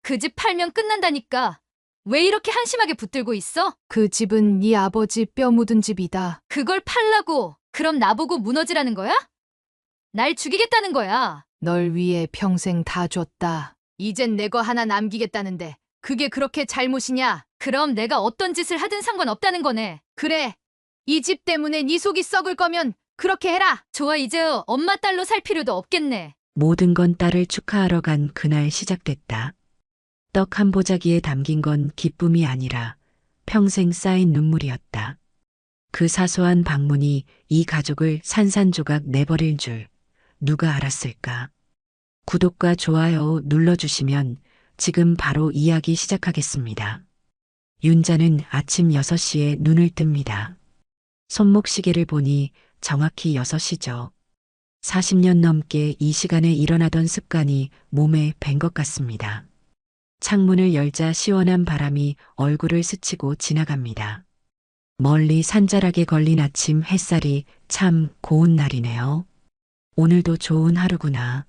그 집 팔면 끝난다니까. 왜 이렇게 한심하게 붙들고 있어? 그 집은 네 아버지 뼈 묻은 집이다. 그걸 팔라고 그럼 나보고 무너지라는 거야? 날 죽이겠다는 거야. 널 위해 평생 다 줬다. 이젠 내 거 하나 남기겠다는데 그게 그렇게 잘못이냐? 그럼 내가 어떤 짓을 하든 상관없다는 거네. 그래. 이 집 때문에 네 속이 썩을 거면 그렇게 해라. 좋아, 이제 엄마 딸로 살 필요도 없겠네. 모든 건 딸을 축하하러 간 그날 시작됐다. 떡 한 보자기에 담긴 건 기쁨이 아니라 평생 쌓인 눈물이었다. 그 사소한 방문이 이 가족을 산산조각 내버릴 줄 누가 알았을까? 구독과 좋아요 눌러주시면 지금 바로 이야기 시작하겠습니다. 윤자는 아침 6시에 눈을 뜹니다. 손목 시계를 보니 정확히 6시죠. 40년 넘게 이 시간에 일어나던 습관이 몸에 밴 것 같습니다. 창문을 열자 시원한 바람이 얼굴을 스치고 지나갑니다. 멀리 산자락에 걸린 아침 햇살이 참 고운 날이네요. 오늘도 좋은 하루구나.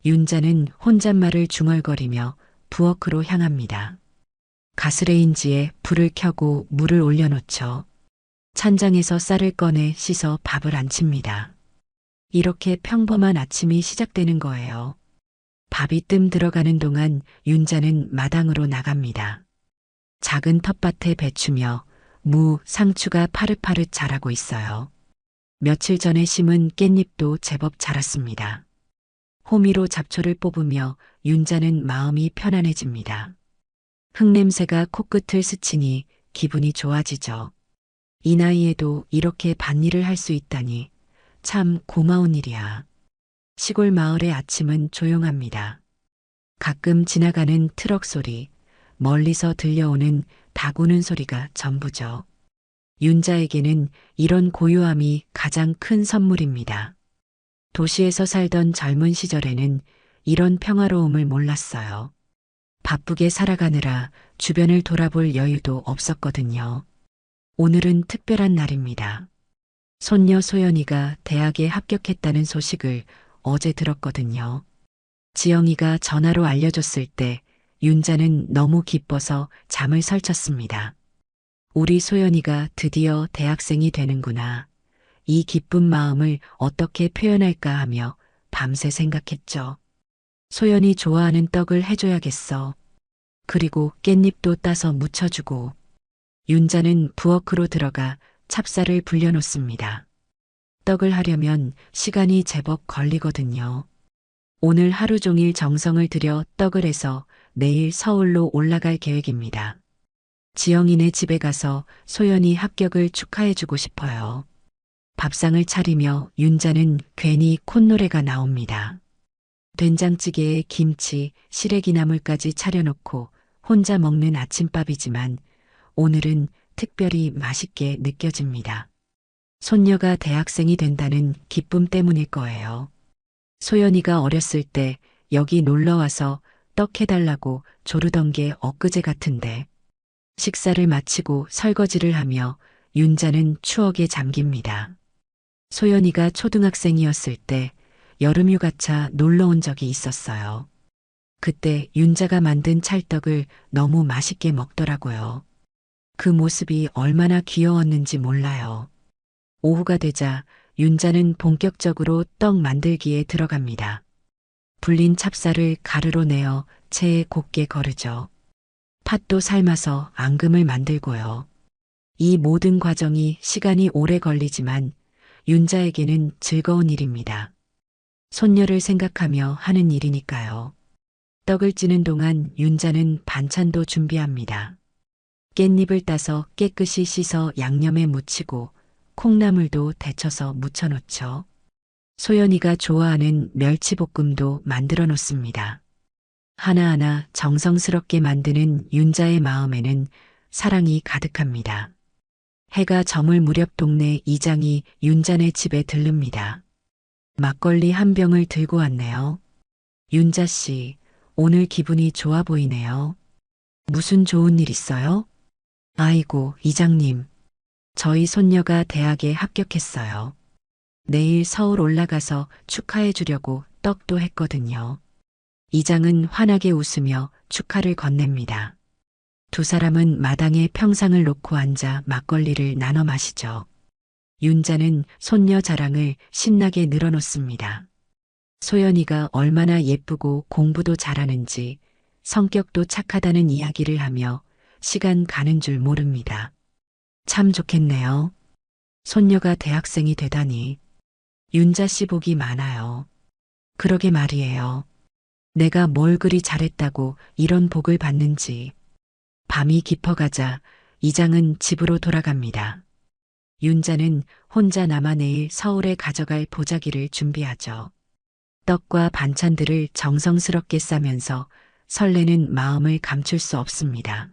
윤자는 혼잣말을 중얼거리며 부엌으로 향합니다. 가스레인지에 불을 켜고 물을 올려놓죠. 찬장에서 쌀을 꺼내 씻어 밥을 안 칩니다. 이렇게 평범한 아침이 시작되는 거예요. 밥이 뜸 들어가는 동안 윤자는 마당으로 나갑니다. 작은 텃밭에 배추며 무, 상추가 파릇파릇 자라고 있어요. 며칠 전에 심은 깻잎도 제법 자랐습니다. 호미로 잡초를 뽑으며 윤자는 마음이 편안해집니다. 흙냄새가 코끝을 스치니 기분이 좋아지죠. 이 나이에도 이렇게 밭일을 할 수 있다니 참 고마운 일이야. 시골 마을의 아침은 조용합니다. 가끔 지나가는 트럭 소리, 멀리서 들려오는 닭 우는 소리가 전부죠. 윤자에게는 이런 고요함이 가장 큰 선물입니다. 도시에서 살던 젊은 시절에는 이런 평화로움을 몰랐어요. 바쁘게 살아가느라 주변을 돌아볼 여유도 없었거든요. 오늘은 특별한 날입니다. 손녀 소연이가 대학에 합격했다는 소식을 어제 들었거든요. 지영이가 전화로 알려줬을 때 윤자는 너무 기뻐서 잠을 설쳤습니다. 우리 소연이가 드디어 대학생이 되는구나. 이 기쁜 마음을 어떻게 표현할까 하며 밤새 생각했죠. 소연이 좋아하는 떡을 해줘야겠어. 그리고 깻잎도 따서 무쳐주고. 윤자는 부엌으로 들어가 찹쌀을 불려놓습니다. 떡을 하려면 시간이 제법 걸리거든요. 오늘 하루 종일 정성을 들여 떡을 해서 내일 서울로 올라갈 계획입니다. 지영이네 집에 가서 소연이 합격을 축하해주고 싶어요. 밥상을 차리며 윤자는 괜히 콧노래가 나옵니다. 된장찌개에 김치, 시래기 나물까지 차려놓고 혼자 먹는 아침밥이지만 오늘은 특별히 맛있게 느껴집니다. 손녀가 대학생이 된다는 기쁨 때문일 거예요. 소연이가 어렸을 때 여기 놀러와서 떡 해달라고 조르던 게 엊그제 같은데 식사를 마치고 설거지를 하며 윤자는 추억에 잠깁니다. 소연이가 초등학생이었을 때 여름휴가차 놀러 온 적이 있었어요. 그때 윤자가 만든 찰떡을 너무 맛있게 먹더라고요. 그 모습이 얼마나 귀여웠는지 몰라요. 오후가 되자 윤자는 본격적으로 떡 만들기에 들어갑니다. 불린 찹쌀을 가루로 내어 체에 곱게 거르죠. 팥도 삶아서 앙금을 만들고요. 이 모든 과정이 시간이 오래 걸리지만 윤자에게는 즐거운 일입니다. 손녀를 생각하며 하는 일이니까요. 떡을 찌는 동안 윤자는 반찬도 준비합니다. 깻잎을 따서 깨끗이 씻어 양념에 무치고 콩나물도 데쳐서 무쳐놓죠. 소연이가 좋아하는 멸치볶음도 만들어 놓습니다. 하나하나 정성스럽게 만드는 윤자의 마음에는 사랑이 가득합니다. 해가 저물 무렵 동네 이장이 윤자네 집에 들릅니다. 막걸리 한 병을 들고 왔네요. 윤자 씨, 오늘 기분이 좋아 보이네요. 무슨 좋은 일 있어요? 아이고, 이장님. 저희 손녀가 대학에 합격했어요. 내일 서울 올라가서 축하해 주려고 떡도 했거든요. 이장은 환하게 웃으며 축하를 건넵니다. 두 사람은 마당에 평상을 놓고 앉아 막걸리를 나눠 마시죠. 윤자는 손녀 자랑을 신나게 늘어놓습니다. 소연이가 얼마나 예쁘고 공부도 잘하는지 성격도 착하다는 이야기를 하며 시간 가는 줄 모릅니다. 참 좋겠네요. 손녀가 대학생이 되다니. 윤자 씨 복이 많아요. 그러게 말이에요. 내가 뭘 그리 잘했다고 이런 복을 받는지. 밤이 깊어가자 이장은 집으로 돌아갑니다. 윤자는 혼자 남아 내일 서울에 가져갈 보자기를 준비하죠. 떡과 반찬들을 정성스럽게 싸면서 설레는 마음을 감출 수 없습니다.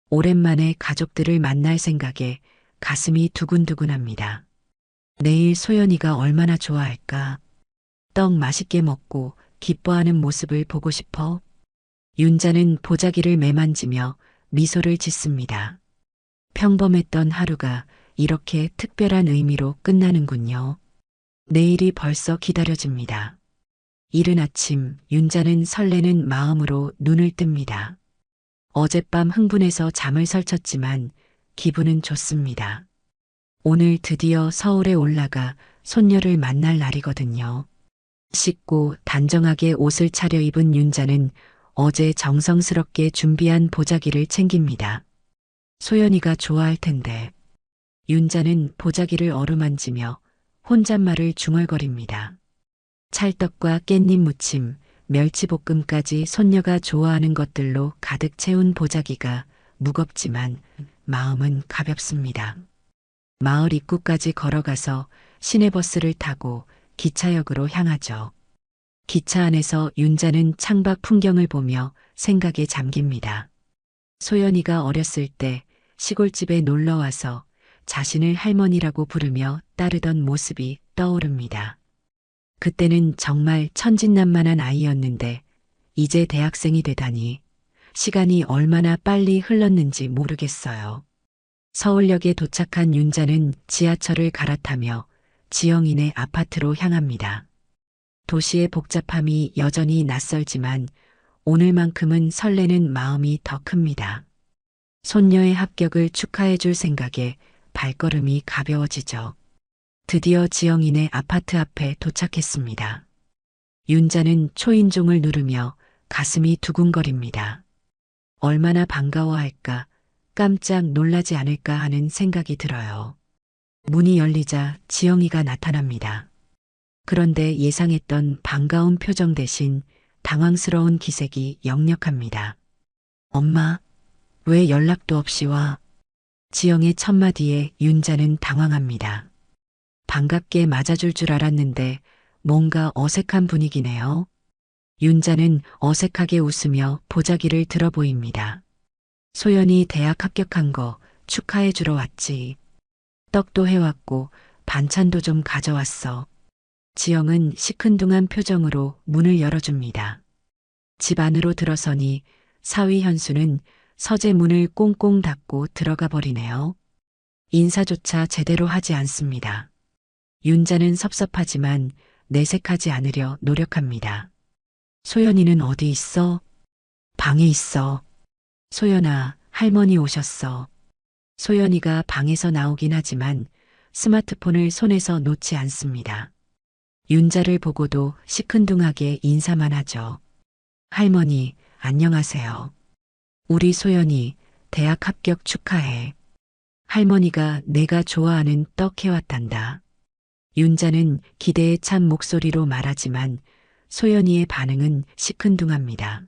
오랜만에 가족들을 만날 생각에 가슴이 두근두근합니다. 내일 소연이가 얼마나 좋아할까? 떡 맛있게 먹고 기뻐하는 모습을 보고 싶어. 윤자는 보자기를 매만지며 미소를 짓습니다. 평범했던 하루가 이렇게 특별한 의미로 끝나는군요. 내일이 벌써 기다려집니다. 이른 아침 윤자는 설레는 마음으로 눈을 뜹니다. 어젯밤 흥분해서 잠을 설쳤지만 기분은 좋습니다. 오늘 드디어 서울에 올라가 손녀를 만날 날이거든요. 씻고 단정하게 옷을 차려입은 윤자는 어제 정성스럽게 준비한 보자기를 챙깁니다. 소연이가 좋아할 텐데. 윤자는 보자기를 어루만지며 혼잣말을 중얼거립니다. 찰떡과 깻잎 무침, 멸치볶음까지 손녀가 좋아하는 것들로 가득 채운 보자기가 무겁지만 마음은 가볍습니다. 마을 입구까지 걸어가서 시내버스를 타고 기차역으로 향하죠. 기차 안에서 윤자는 창밖 풍경을 보며 생각에 잠깁니다. 소연이가 어렸을 때 시골집에 놀러와서 자신을 할머니라고 부르며 따르던 모습이 떠오릅니다. 그때는 정말 천진난만한 아이였는데 이제 대학생이 되다니 시간이 얼마나 빨리 흘렀는지 모르겠어요. 서울역에 도착한 윤자는 지하철을 갈아타며 지영이네 아파트로 향합니다. 도시의 복잡함이 여전히 낯설지만 오늘만큼은 설레는 마음이 더 큽니다. 손녀의 합격을 축하해 줄 생각에 발걸음이 가벼워지죠. 드디어 지영이네 아파트 앞에 도착했습니다. 윤자는 초인종을 누르며 가슴이 두근거립니다. 얼마나 반가워할까, 깜짝 놀라지 않을까 하는 생각이 들어요. 문이 열리자 지영이가 나타납니다. 그런데 예상했던 반가운 표정 대신 당황스러운 기색이 역력합니다. 엄마, 왜 연락도 없이 와? 지영의 첫마디에 윤자는 당황합니다. 반갑게 맞아줄 줄 알았는데 뭔가 어색한 분위기네요. 윤자는 어색하게 웃으며 보자기를 들어 보입니다. 소연이 대학 합격한 거 축하해 주러 왔지. 떡도 해왔고 반찬도 좀 가져왔어. 지영은 시큰둥한 표정으로 문을 열어줍니다. 집 안으로 들어서니 사위 현수는 서재 문을 꽁꽁 닫고 들어가 버리네요. 인사조차 제대로 하지 않습니다. 윤자는 섭섭하지만 내색하지 않으려 노력합니다. 소연이는 어디 있어? 방에 있어. 소연아, 할머니 오셨어. 소연이가 방에서 나오긴 하지만 스마트폰을 손에서 놓지 않습니다. 윤자를 보고도 시큰둥하게 인사만 하죠. 할머니, 안녕하세요. 우리 소연이 대학 합격 축하해. 할머니가 내가 좋아하는 떡 해왔단다. 윤자는 기대에 찬 목소리로 말하지만 소연이의 반응은 시큰둥합니다.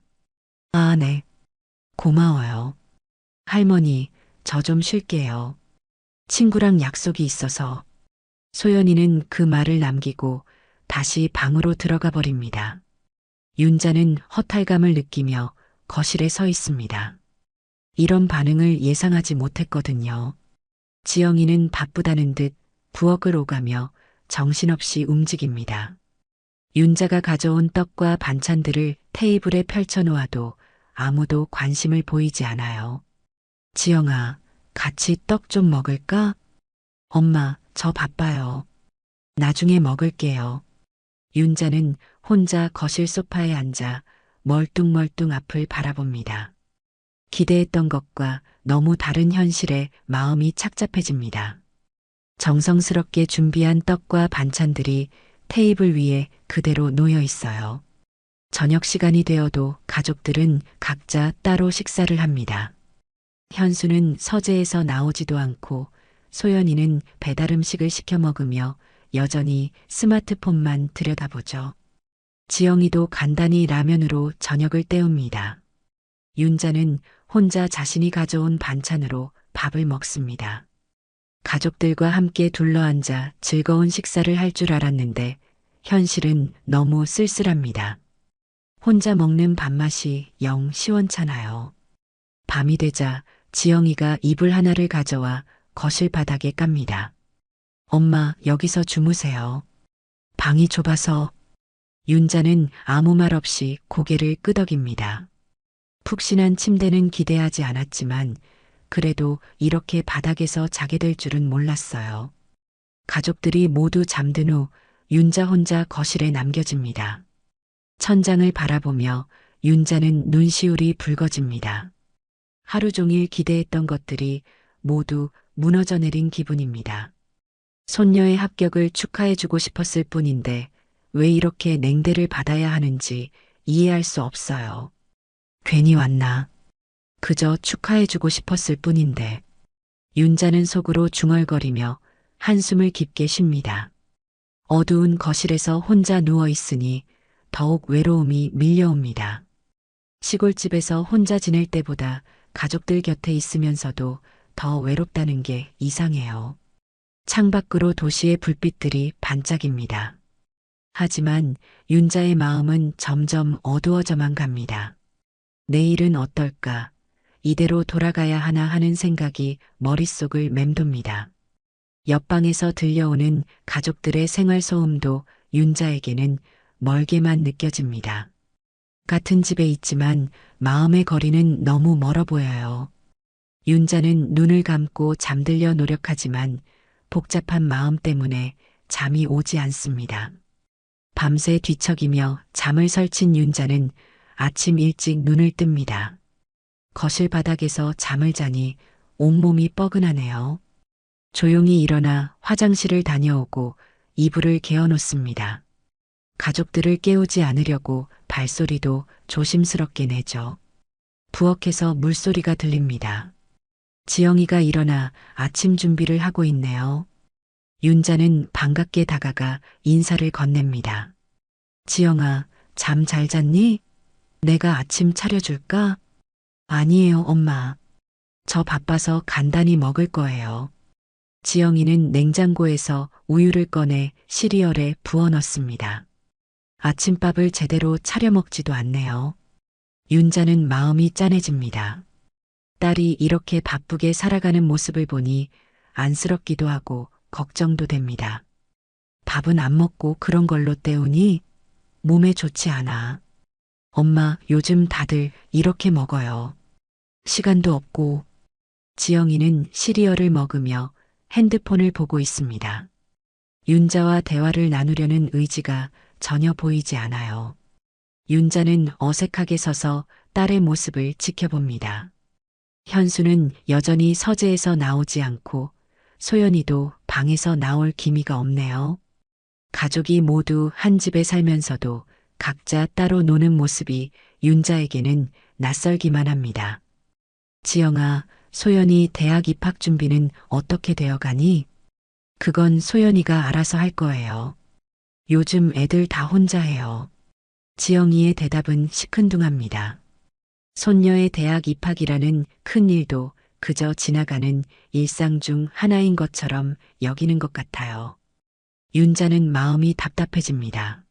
아, 네. 고마워요. 할머니, 저 좀 쉴게요. 친구랑 약속이 있어서. 소연이는 그 말을 남기고 다시 방으로 들어가 버립니다. 윤자는 허탈감을 느끼며 거실에 서 있습니다. 이런 반응을 예상하지 못했거든요. 지영이는 바쁘다는 듯 부엌을 오가며 정신없이 움직입니다. 윤자가 가져온 떡과 반찬들을 테이블에 펼쳐놓아도 아무도 관심을 보이지 않아요. 지영아, 같이 떡 좀 먹을까? 엄마, 저 바빠요. 나중에 먹을게요. 윤자는 혼자 거실 소파에 앉아 멀뚱멀뚱 앞을 바라봅니다. 기대했던 것과 너무 다른 현실에 마음이 착잡해집니다. 정성스럽게 준비한 떡과 반찬들이 테이블 위에 그대로 놓여 있어요. 저녁 시간이 되어도 가족들은 각자 따로 식사를 합니다. 현수는 서재에서 나오지도 않고 소연이는 배달 음식을 시켜 먹으며 여전히 스마트폰만 들여다보죠. 지영이도 간단히 라면으로 저녁을 때웁니다. 윤자는 혼자 자신이 가져온 반찬으로 밥을 먹습니다. 가족들과 함께 둘러앉아 즐거운 식사를 할 줄 알았는데 현실은 너무 쓸쓸합니다. 혼자 먹는 밥맛이 영 시원찮아요. 밤이 되자 지영이가 이불 하나를 가져와 거실 바닥에 깝니다. 엄마, 여기서 주무세요. 방이 좁아서. 윤자는 아무 말 없이 고개를 끄덕입니다. 푹신한 침대는 기대하지 않았지만 그래도 이렇게 바닥에서 자게 될 줄은 몰랐어요. 가족들이 모두 잠든 후 윤자 혼자 거실에 남겨집니다. 천장을 바라보며 윤자는 눈시울이 붉어집니다. 하루 종일 기대했던 것들이 모두 무너져 내린 기분입니다. 손녀의 합격을 축하해주고 싶었을 뿐인데 왜 이렇게 냉대를 받아야 하는지 이해할 수 없어요. 괜히 왔나? 그저 축하해주고 싶었을 뿐인데. 윤자는 속으로 중얼거리며 한숨을 깊게 쉽니다. 어두운 거실에서 혼자 누워 있으니 더욱 외로움이 밀려옵니다. 시골집에서 혼자 지낼 때보다 가족들 곁에 있으면서도 더 외롭다는 게 이상해요. 창밖으로 도시의 불빛들이 반짝입니다. 하지만 윤자의 마음은 점점 어두워져만 갑니다. 내일은 어떨까? 이대로 돌아가야 하나 하는 생각이 머릿속을 맴돕니다. 옆방에서 들려오는 가족들의 생활 소음도 윤자에게는 멀게만 느껴집니다. 같은 집에 있지만 마음의 거리는 너무 멀어 보여요. 윤자는 눈을 감고 잠들려 노력하지만 복잡한 마음 때문에 잠이 오지 않습니다. 밤새 뒤척이며 잠을 설친 윤자는 아침 일찍 눈을 뜹니다. 거실 바닥에서 잠을 자니 온몸이 뻐근하네요. 조용히 일어나 화장실을 다녀오고 이불을 개어놓습니다. 가족들을 깨우지 않으려고 발소리도 조심스럽게 내죠. 부엌에서 물소리가 들립니다. 지영이가 일어나 아침 준비를 하고 있네요. 윤자는 반갑게 다가가 인사를 건넵니다. 지영아, 잠 잘 잤니? 내가 아침 차려줄까? 아니에요, 엄마. 저 바빠서 간단히 먹을 거예요. 지영이는 냉장고에서 우유를 꺼내 시리얼에 부어 넣습니다. 아침밥을 제대로 차려 먹지도 않네요. 윤자는 마음이 짠해집니다. 딸이 이렇게 바쁘게 살아가는 모습을 보니 안쓰럽기도 하고 걱정도 됩니다. 밥은 안 먹고 그런 걸로 때우니 몸에 좋지 않아. 엄마, 요즘 다들 이렇게 먹어요. 시간도 없고. 지영이는 시리얼을 먹으며 핸드폰을 보고 있습니다. 윤자와 대화를 나누려는 의지가 전혀 보이지 않아요. 윤자는 어색하게 서서 딸의 모습을 지켜봅니다. 현수는 여전히 서재에서 나오지 않고 소연이도 방에서 나올 기미가 없네요. 가족이 모두 한 집에 살면서도 각자 따로 노는 모습이 윤자에게는 낯설기만 합니다. 지영아, 소연이 대학 입학 준비는 어떻게 되어가니? 그건 소연이가 알아서 할 거예요. 요즘 애들 다 혼자 해요. 지영이의 대답은 시큰둥합니다. 손녀의 대학 입학이라는 큰 일도 그저 지나가는 일상 중 하나인 것처럼 여기는 것 같아요. 윤자는 마음이 답답해집니다.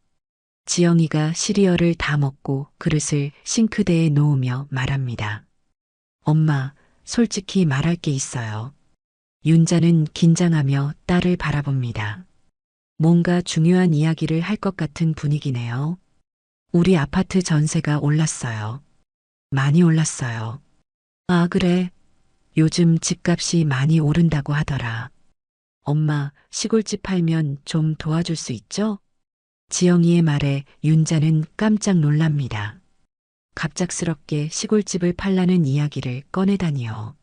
지영이가 시리얼을 다 먹고 그릇을 싱크대에 놓으며 말합니다. 엄마, 솔직히 말할 게 있어요. 윤자는 긴장하며 딸을 바라봅니다. 뭔가 중요한 이야기를 할 것 같은 분위기네요. 우리 아파트 전세가 올랐어요. 많이 올랐어요. 아, 그래. 요즘 집값이 많이 오른다고 하더라. 엄마, 시골집 팔면 좀 도와줄 수 있죠? 지영이의 말에 윤자는 깜짝 놀랍니다. 갑작스럽게 시골집을 팔라는 이야기를 꺼내다니요.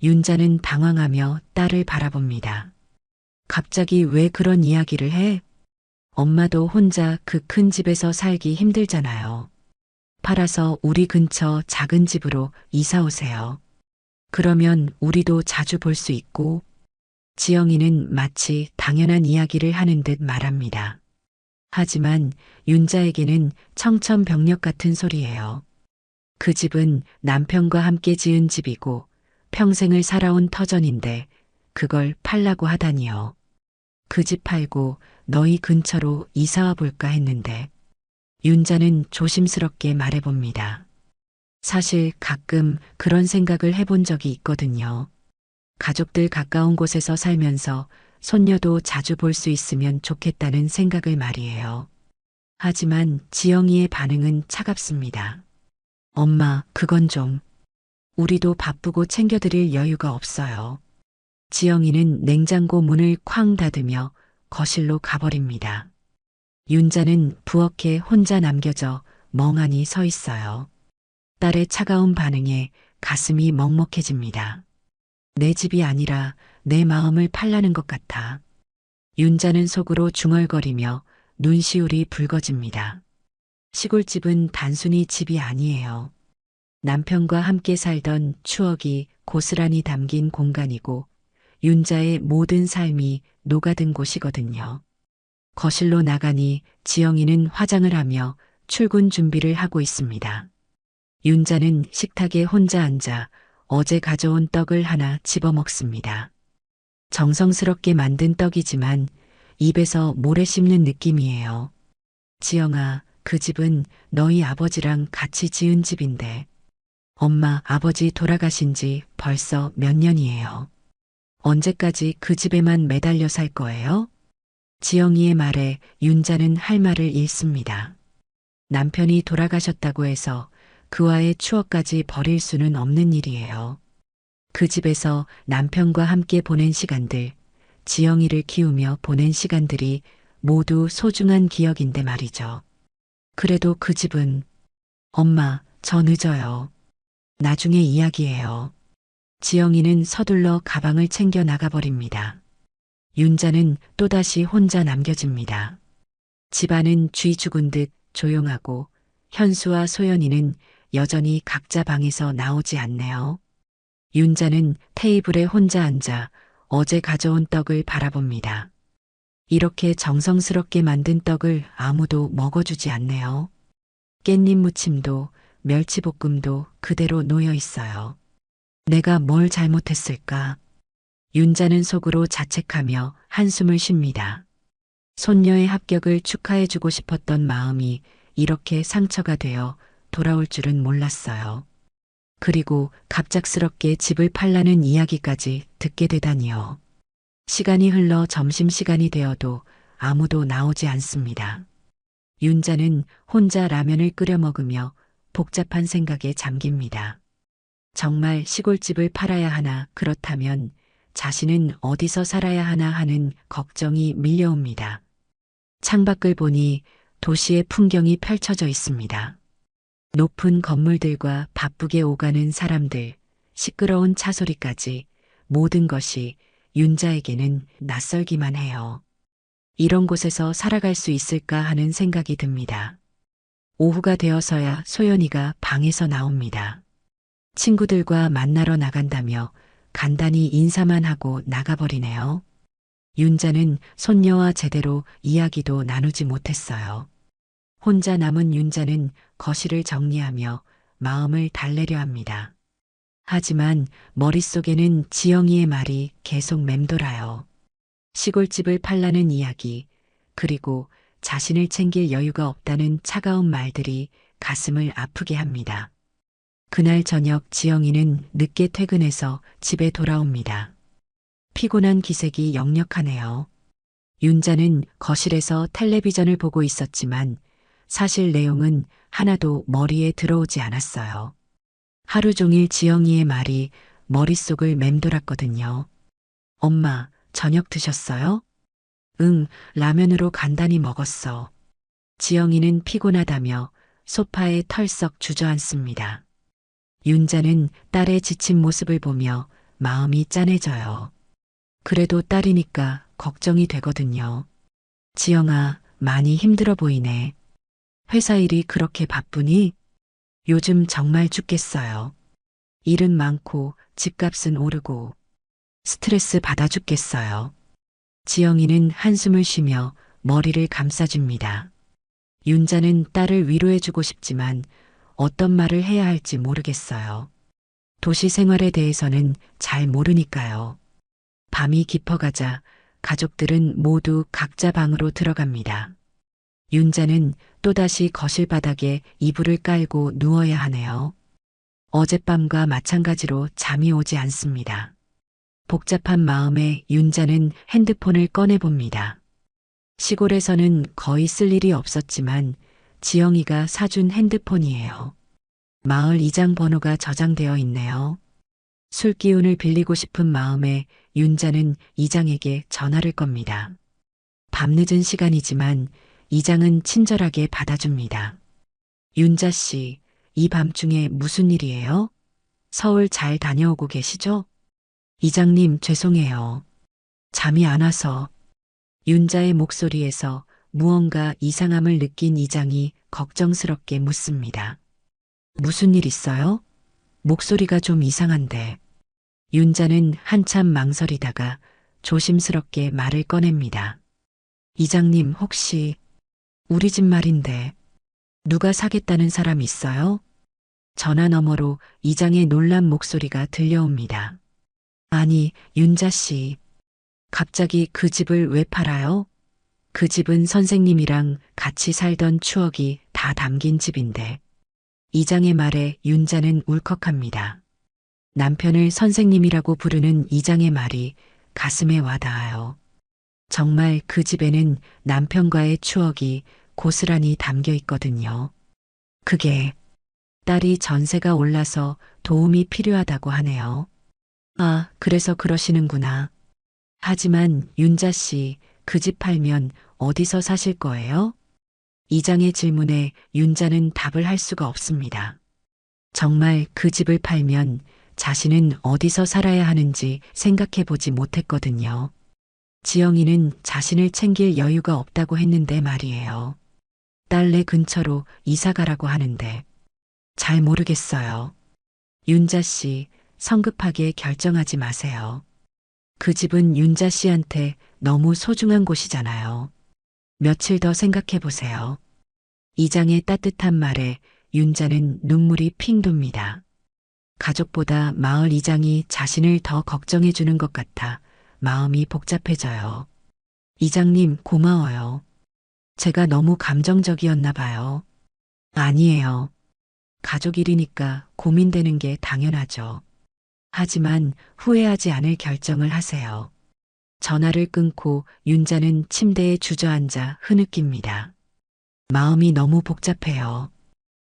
윤자는 당황하며 딸을 바라봅니다. 갑자기 왜 그런 이야기를 해? 엄마도 혼자 그 큰 집에서 살기 힘들잖아요. 팔아서 우리 근처 작은 집으로 이사 오세요. 그러면 우리도 자주 볼 수 있고. 지영이는 마치 당연한 이야기를 하는 듯 말합니다. 하지만 윤자에게는 청천벽력 같은 소리예요. 그 집은 남편과 함께 지은 집이고 평생을 살아온 터전인데 그걸 팔라고 하다니요. 그 집 팔고 너희 근처로 이사와 볼까 했는데. 윤자는 조심스럽게 말해봅니다. 사실 가끔 그런 생각을 해본 적이 있거든요. 가족들 가까운 곳에서 살면서 손녀도 자주 볼 수 있으면 좋겠다는 생각을 말이에요. 하지만 지영이의 반응은 차갑습니다. 엄마, 그건 좀. 우리도 바쁘고 챙겨드릴 여유가 없어요. 지영이는 냉장고 문을 쾅 닫으며 거실로 가버립니다. 윤자는 부엌에 혼자 남겨져 멍하니 서 있어요. 딸의 차가운 반응에 가슴이 먹먹해집니다. 내 집이 아니라 내 마음을 팔라는 것 같아. 윤자는 속으로 중얼거리며 눈시울이 붉어집니다. 시골집은 단순히 집이 아니에요. 남편과 함께 살던 추억이 고스란히 담긴 공간이고 윤자의 모든 삶이 녹아든 곳이거든요. 거실로 나가니 지영이는 화장을 하며 출근 준비를 하고 있습니다. 윤자는 식탁에 혼자 앉아 어제 가져온 떡을 하나 집어먹습니다. 정성스럽게 만든 떡이지만 입에서 모래 씹는 느낌이에요. 지영아, 그 집은 너희 아버지랑 같이 지은 집인데. 엄마, 아버지 돌아가신 지 벌써 몇 년이에요. 언제까지 그 집에만 매달려 살 거예요? 지영이의 말에 윤자는 할 말을 잃습니다. 남편이 돌아가셨다고 해서 그와의 추억까지 버릴 수는 없는 일이에요. 그 집에서 남편과 함께 보낸 시간들, 지영이를 키우며 보낸 시간들이 모두 소중한 기억인데 말이죠. 그래도 그 집은. 엄마, 저 늦어요. 나중에 이야기해요. 지영이는 서둘러 가방을 챙겨 나가버립니다. 윤자는 또다시 혼자 남겨집니다. 집안은 쥐 죽은 듯 조용하고 현수와 소연이는 여전히 각자 방에서 나오지 않네요. 윤자는 테이블에 혼자 앉아 어제 가져온 떡을 바라봅니다. 이렇게 정성스럽게 만든 떡을 아무도 먹어주지 않네요. 깻잎 무침도 멸치볶음도 그대로 놓여 있어요. 내가 뭘 잘못했을까? 윤자는 속으로 자책하며 한숨을 쉽니다. 손녀의 합격을 축하해주고 싶었던 마음이 이렇게 상처가 되어 돌아올 줄은 몰랐어요. 그리고 갑작스럽게 집을 팔라는 이야기까지 듣게 되다니요. 시간이 흘러 점심시간이 되어도 아무도 나오지 않습니다. 윤자는 혼자 라면을 끓여 먹으며 복잡한 생각에 잠깁니다. 정말 시골집을 팔아야 하나, 그렇다면 자신은 어디서 살아야 하나 하는 걱정이 밀려옵니다. 창밖을 보니 도시의 풍경이 펼쳐져 있습니다. 높은 건물들과 바쁘게 오가는 사람들, 시끄러운 차 소리까지 모든 것이 윤자에게는 낯설기만 해요. 이런 곳에서 살아갈 수 있을까 하는 생각이 듭니다. 오후가 되어서야 소연이가 방에서 나옵니다. 친구들과 만나러 나간다며 간단히 인사만 하고 나가버리네요. 윤자는 손녀와 제대로 이야기도 나누지 못했어요. 혼자 남은 윤자는 거실을 정리하며 마음을 달래려 합니다. 하지만 머릿속에는 지영이의 말이 계속 맴돌아요. 시골집을 팔라는 이야기, 그리고 자신을 챙길 여유가 없다는 차가운 말들이 가슴을 아프게 합니다. 그날 저녁 지영이는 늦게 퇴근해서 집에 돌아옵니다. 피곤한 기색이 역력하네요. 윤자는 거실에서 텔레비전을 보고 있었지만 사실 내용은 하나도 머리에 들어오지 않았어요. 하루 종일 지영이의 말이 머릿속을 맴돌았거든요. 엄마, 저녁 드셨어요? 응, 라면으로 간단히 먹었어. 지영이는 피곤하다며 소파에 털썩 주저앉습니다. 윤자는 딸의 지친 모습을 보며 마음이 짠해져요. 그래도 딸이니까 걱정이 되거든요. 지영아, 많이 힘들어 보이네. 회사 일이 그렇게 바쁘니? 요즘 정말 죽겠어요. 일은 많고 집값은 오르고 스트레스 받아 죽겠어요. 지영이는 한숨을 쉬며 머리를 감싸줍니다. 윤자는 딸을 위로해주고 싶지만 어떤 말을 해야 할지 모르겠어요. 도시 생활에 대해서는 잘 모르니까요. 밤이 깊어가자 가족들은 모두 각자 방으로 들어갑니다. 윤자는 또다시 거실 바닥에 이불을 깔고 누워야 하네요. 어젯밤과 마찬가지로 잠이 오지 않습니다. 복잡한 마음에 윤자는 핸드폰을 꺼내봅니다. 시골에서는 거의 쓸 일이 없었지만 지영이가 사준 핸드폰이에요. 마을 이장 번호가 저장되어 있네요. 술 기운을 빌리고 싶은 마음에 윤자는 이장에게 전화를 겁니다. 밤늦은 시간이지만 이장은 친절하게 받아줍니다. 윤자 씨, 이 밤중에 무슨 일이에요? 서울 잘 다녀오고 계시죠? 이장님, 죄송해요. 잠이 안 와서. 윤자의 목소리에서 무언가 이상함을 느낀 이장이 걱정스럽게 묻습니다. 무슨 일 있어요? 목소리가 좀 이상한데. 윤자는 한참 망설이다가 조심스럽게 말을 꺼냅니다. 이장님, 혹시 우리 집 말인데 누가 사겠다는 사람 있어요? 전화 너머로 이장의 놀란 목소리가 들려옵니다. 아니, 윤자 씨. 갑자기 그 집을 왜 팔아요? 그 집은 선생님이랑 같이 살던 추억이 다 담긴 집인데. 이장의 말에 윤자는 울컥합니다. 남편을 선생님이라고 부르는 이장의 말이 가슴에 와닿아요. 정말 그 집에는 남편과의 추억이 고스란히 담겨 있거든요. 그게 딸이 전세가 올라서 도움이 필요하다고 하네요. 아, 그래서 그러시는구나. 하지만 윤자 씨, 그 집 팔면 어디서 사실 거예요? 이장의 질문에 윤자는 답을 할 수가 없습니다. 정말 그 집을 팔면 자신은 어디서 살아야 하는지 생각해 보지 못했거든요. 지영이는 자신을 챙길 여유가 없다고 했는데 말이에요. 딸네 근처로 이사 가라고 하는데 잘 모르겠어요. 윤자 씨, 성급하게 결정하지 마세요. 그 집은 윤자 씨한테 너무 소중한 곳이잖아요. 며칠 더 생각해 보세요. 이장의 따뜻한 말에 윤자는 눈물이 핑 돕니다. 가족보다 마을 이장이 자신을 더 걱정해 주는 것 같아 마음이 복잡해져요. 이장님, 고마워요. 제가 너무 감정적이었나 봐요. 아니에요. 가족 일이니까 고민되는 게 당연하죠. 하지만 후회하지 않을 결정을 하세요. 전화를 끊고 윤자는 침대에 주저앉아 흐느낍니다. 마음이 너무 복잡해요.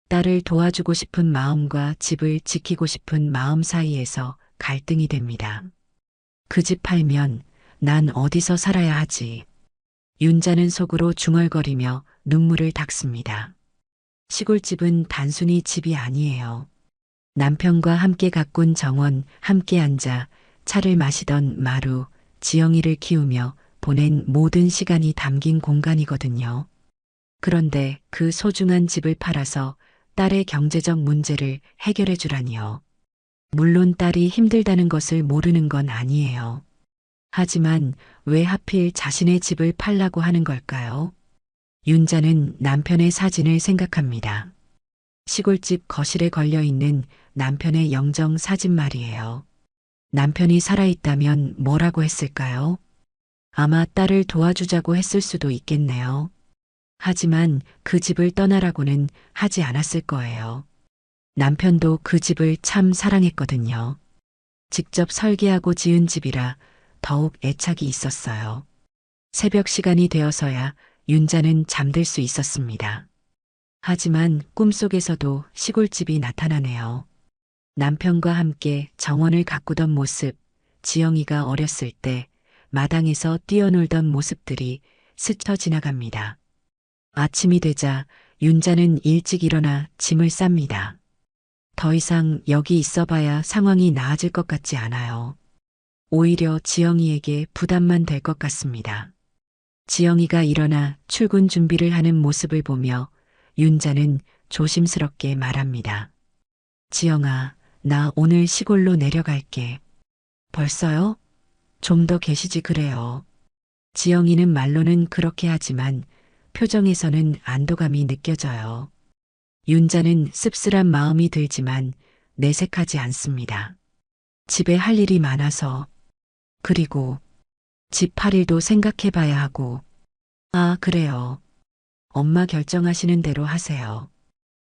딸을 도와주고 싶은 마음과 집을 지키고 싶은 마음 사이에서 갈등이 됩니다. 그 집 팔면 난 어디서 살아야 하지? 윤자는 속으로 중얼거리며 눈물을 닦습니다. 시골집은 단순히 집이 아니에요. 남편과 함께 가꾼 정원, 함께 앉아 차를 마시던 마루, 지영이를 키우며 보낸 모든 시간이 담긴 공간이거든요. 그런데 그 소중한 집을 팔아서 딸의 경제적 문제를 해결해 주라니요. 물론 딸이 힘들다는 것을 모르는 건 아니에요. 하지만 왜 하필 자신의 집을 팔라고 하는 걸까요? 윤자는 남편의 사진을 생각합니다. 시골집 거실에 걸려 있는 남편의 영정 사진 말이에요. 남편이 살아있다면 뭐라고 했을까요? 아마 딸을 도와주자고 했을 수도 있겠네요. 하지만 그 집을 떠나라고는 하지 않았을 거예요. 남편도 그 집을 참 사랑했거든요. 직접 설계하고 지은 집이라 더욱 애착이 있었어요. 새벽 시간이 되어서야 윤자는 잠들 수 있었습니다. 하지만 꿈속에서도 시골집이 나타나네요. 남편과 함께 정원을 가꾸던 모습, 지영이가 어렸을 때 마당에서 뛰어놀던 모습들이 스쳐 지나갑니다. 아침이 되자 윤자는 일찍 일어나 짐을 쌉니다. 더 이상 여기 있어봐야 상황이 나아질 것 같지 않아요. 오히려 지영이에게 부담만 될 것 같습니다. 지영이가 일어나 출근 준비를 하는 모습을 보며 윤자는 조심스럽게 말합니다. 지영아, 나 오늘 시골로 내려갈게. 벌써요? 좀 더 계시지 그래요. 지영이는 말로는 그렇게 하지만 표정에서는 안도감이 느껴져요. 윤자는 씁쓸한 마음이 들지만 내색하지 않습니다. 집에 할 일이 많아서, 그리고 집 팔 일도 생각해 봐야 하고. 아, 그래요. 엄마 결정하시는 대로 하세요.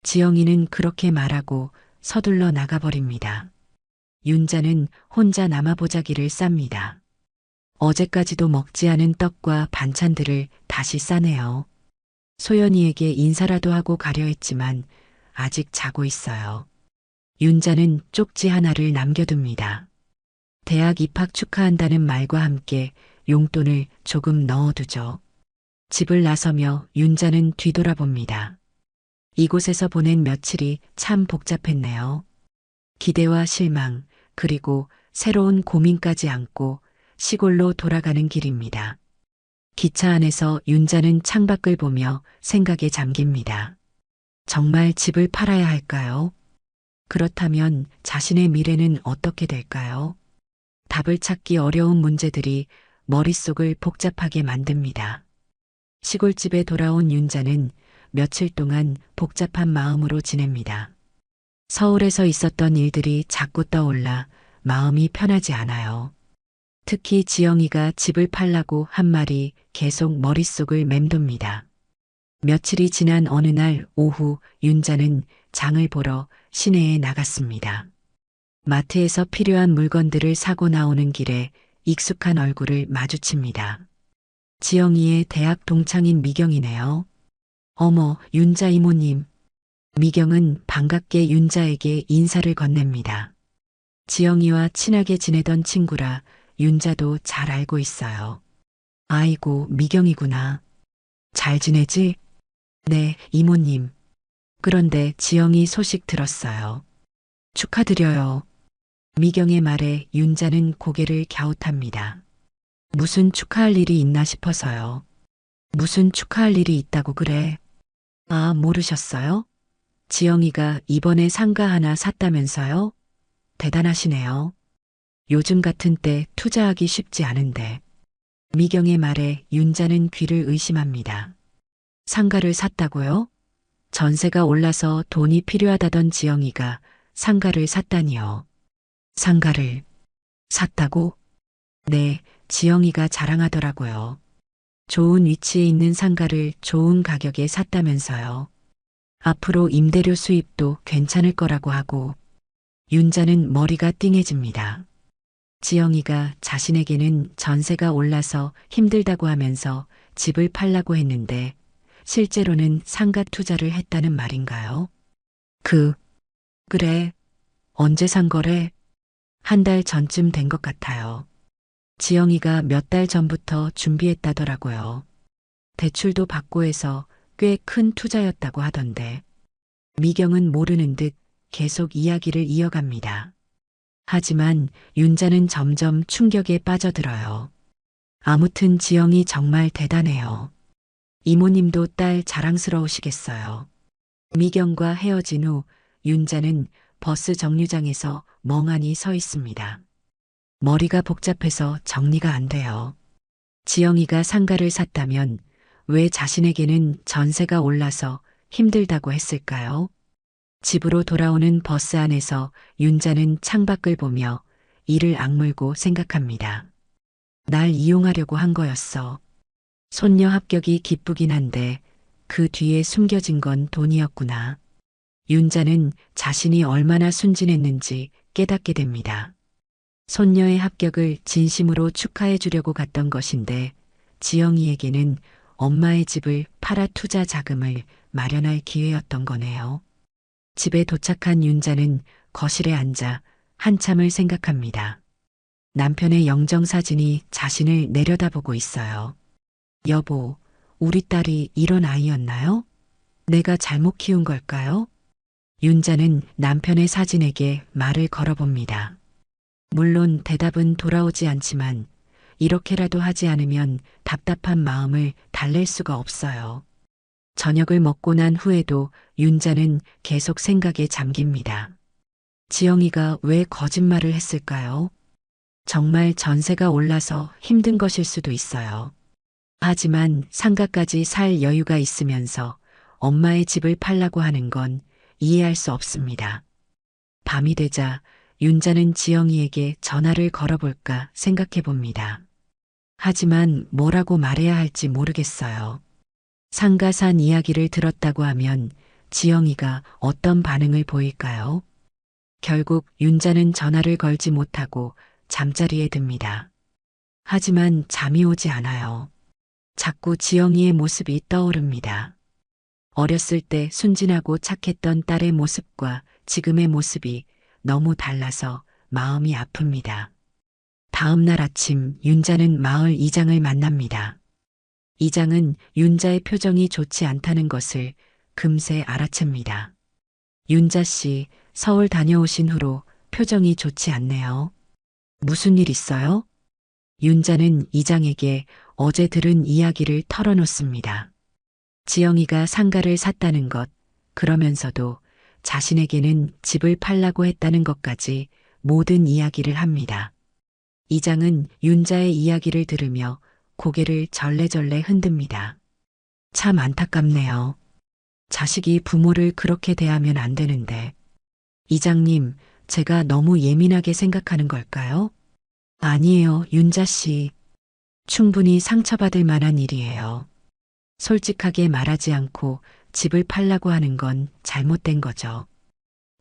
지영이는 그렇게 말하고 서둘러 나가버립니다. 윤자는 혼자 남아보자기를 쌉니다. 어제까지도 먹지 않은 떡과 반찬들을 다시 싸네요. 소연이에게 인사라도 하고 가려 했지만 아직 자고 있어요. 윤자는 쪽지 하나를 남겨둡니다. 대학 입학 축하한다는 말과 함께 용돈을 조금 넣어두죠. 집을 나서며 윤자는 뒤돌아봅니다. 이곳에서 보낸 며칠이 참 복잡했네요. 기대와 실망, 그리고 새로운 고민까지 안고 시골로 돌아가는 길입니다. 기차 안에서 윤자는 창밖을 보며 생각에 잠깁니다. 정말 집을 팔아야 할까요? 그렇다면 자신의 미래는 어떻게 될까요? 답을 찾기 어려운 문제들이 머릿속을 복잡하게 만듭니다. 시골집에 돌아온 윤자는 며칠 동안 복잡한 마음으로 지냅니다. 서울에서 있었던 일들이 자꾸 떠올라 마음이 편하지 않아요. 특히 지영이가 집을 팔라고 한 말이 계속 머릿속을 맴돕니다. 며칠이 지난 어느 날 오후 윤자는 장을 보러 시내에 나갔습니다. 마트에서 필요한 물건들을 사고 나오는 길에 익숙한 얼굴을 마주칩니다. 지영이의 대학 동창인 미경이네요. 어머, 윤자 이모님. 미경은 반갑게 윤자에게 인사를 건넵니다. 지영이와 친하게 지내던 친구라 윤자도 잘 알고 있어요. 아이고, 미경이구나. 잘 지내지? 네, 이모님. 그런데 지영이 소식 들었어요. 축하드려요. 미경의 말에 윤자는 고개를 갸웃합니다. 무슨 축하할 일이 있나 싶어서요. 무슨 축하할 일이 있다고 그래? 아, 모르셨어요? 지영이가 이번에 상가 하나 샀다면서요? 대단하시네요. 요즘 같은 때 투자하기 쉽지 않은데. 미경의 말에 윤자는 귀를 의심합니다. 상가를 샀다고요? 전세가 올라서 돈이 필요하다던 지영이가 상가를 샀다니요. 상가를 샀다고? 네, 지영이가 자랑하더라고요. 좋은 위치에 있는 상가를 좋은 가격에 샀다면서요. 앞으로 임대료 수입도 괜찮을 거라고 하고. 윤자는 머리가 띵해집니다. 지영이가 자신에게는 전세가 올라서 힘들다고 하면서 집을 팔라고 했는데 실제로는 상가 투자를 했다는 말인가요? 그래. 언제 산 거래? 한 달 전쯤 된 것 같아요. 지영이가 몇 달 전부터 준비했다더라고요. 대출도 받고 해서 꽤 큰 투자였다고 하던데. 미경은 모르는 듯 계속 이야기를 이어갑니다. 하지만 윤자는 점점 충격에 빠져들어요. 아무튼 지영이 정말 대단해요. 이모님도 딸 자랑스러우시겠어요. 미경과 헤어진 후 윤자는 버스 정류장에서 멍하니 서 있습니다. 머리가 복잡해서 정리가 안 돼요. 지영이가 상가를 샀다면 왜 자신에게는 전세가 올라서 힘들다고 했을까요? 집으로 돌아오는 버스 안에서 윤자는 창밖을 보며 이를 악물고 생각합니다. 날 이용하려고 한 거였어. 손녀 합격이 기쁘긴 한데 그 뒤에 숨겨진 건 돈이었구나. 윤자는 자신이 얼마나 순진했는지 깨닫게 됩니다. 손녀의 합격을 진심으로 축하해 주려고 갔던 것인데 지영이에게는 엄마의 집을 팔아 투자 자금을 마련할 기회였던 거네요. 집에 도착한 윤자는 거실에 앉아 한참을 생각합니다. 남편의 영정사진이 자신을 내려다보고 있어요. 여보, 우리 딸이 이런 아이였나요? 내가 잘못 키운 걸까요? 윤자는 남편의 사진에게 말을 걸어봅니다. 물론 대답은 돌아오지 않지만 이렇게라도 하지 않으면 답답한 마음을 달랠 수가 없어요. 저녁을 먹고 난 후에도 윤자는 계속 생각에 잠깁니다. 지영이가 왜 거짓말을 했을까요? 정말 전세가 올라서 힘든 것일 수도 있어요. 하지만 상가까지 살 여유가 있으면서 엄마의 집을 팔라고 하는 건 이해할 수 없습니다. 밤이 되자 윤자는 지영이에게 전화를 걸어볼까 생각해 봅니다. 하지만 뭐라고 말해야 할지 모르겠어요. 상가 산 이야기를 들었다고 하면 지영이가 어떤 반응을 보일까요? 결국 윤자는 전화를 걸지 못하고 잠자리에 듭니다. 하지만 잠이 오지 않아요. 자꾸 지영이의 모습이 떠오릅니다. 어렸을 때 순진하고 착했던 딸의 모습과 지금의 모습이 너무 달라서 마음이 아픕니다. 다음 날 아침 윤자는 마을 이장을 만납니다. 이장은 윤자의 표정이 좋지 않다는 것을 금세 알아챕니다. 윤자 씨, 서울 다녀오신 후로 표정이 좋지 않네요. 무슨 일 있어요? 윤자는 이장에게 어제 들은 이야기를 털어놓습니다. 지영이가 상가를 샀다는 것, 그러면서도 자신에게는 집을 팔라고 했다는 것까지 모든 이야기를 합니다. 이장은 윤자의 이야기를 들으며 고개를 절레절레 흔듭니다. 참 안타깝네요. 자식이 부모를 그렇게 대하면 안 되는데. 이장님, 제가 너무 예민하게 생각하는 걸까요? 아니에요, 윤자 씨. 충분히 상처받을 만한 일이에요. 솔직하게 말하지 않고 집을 팔라고 하는 건 잘못된 거죠.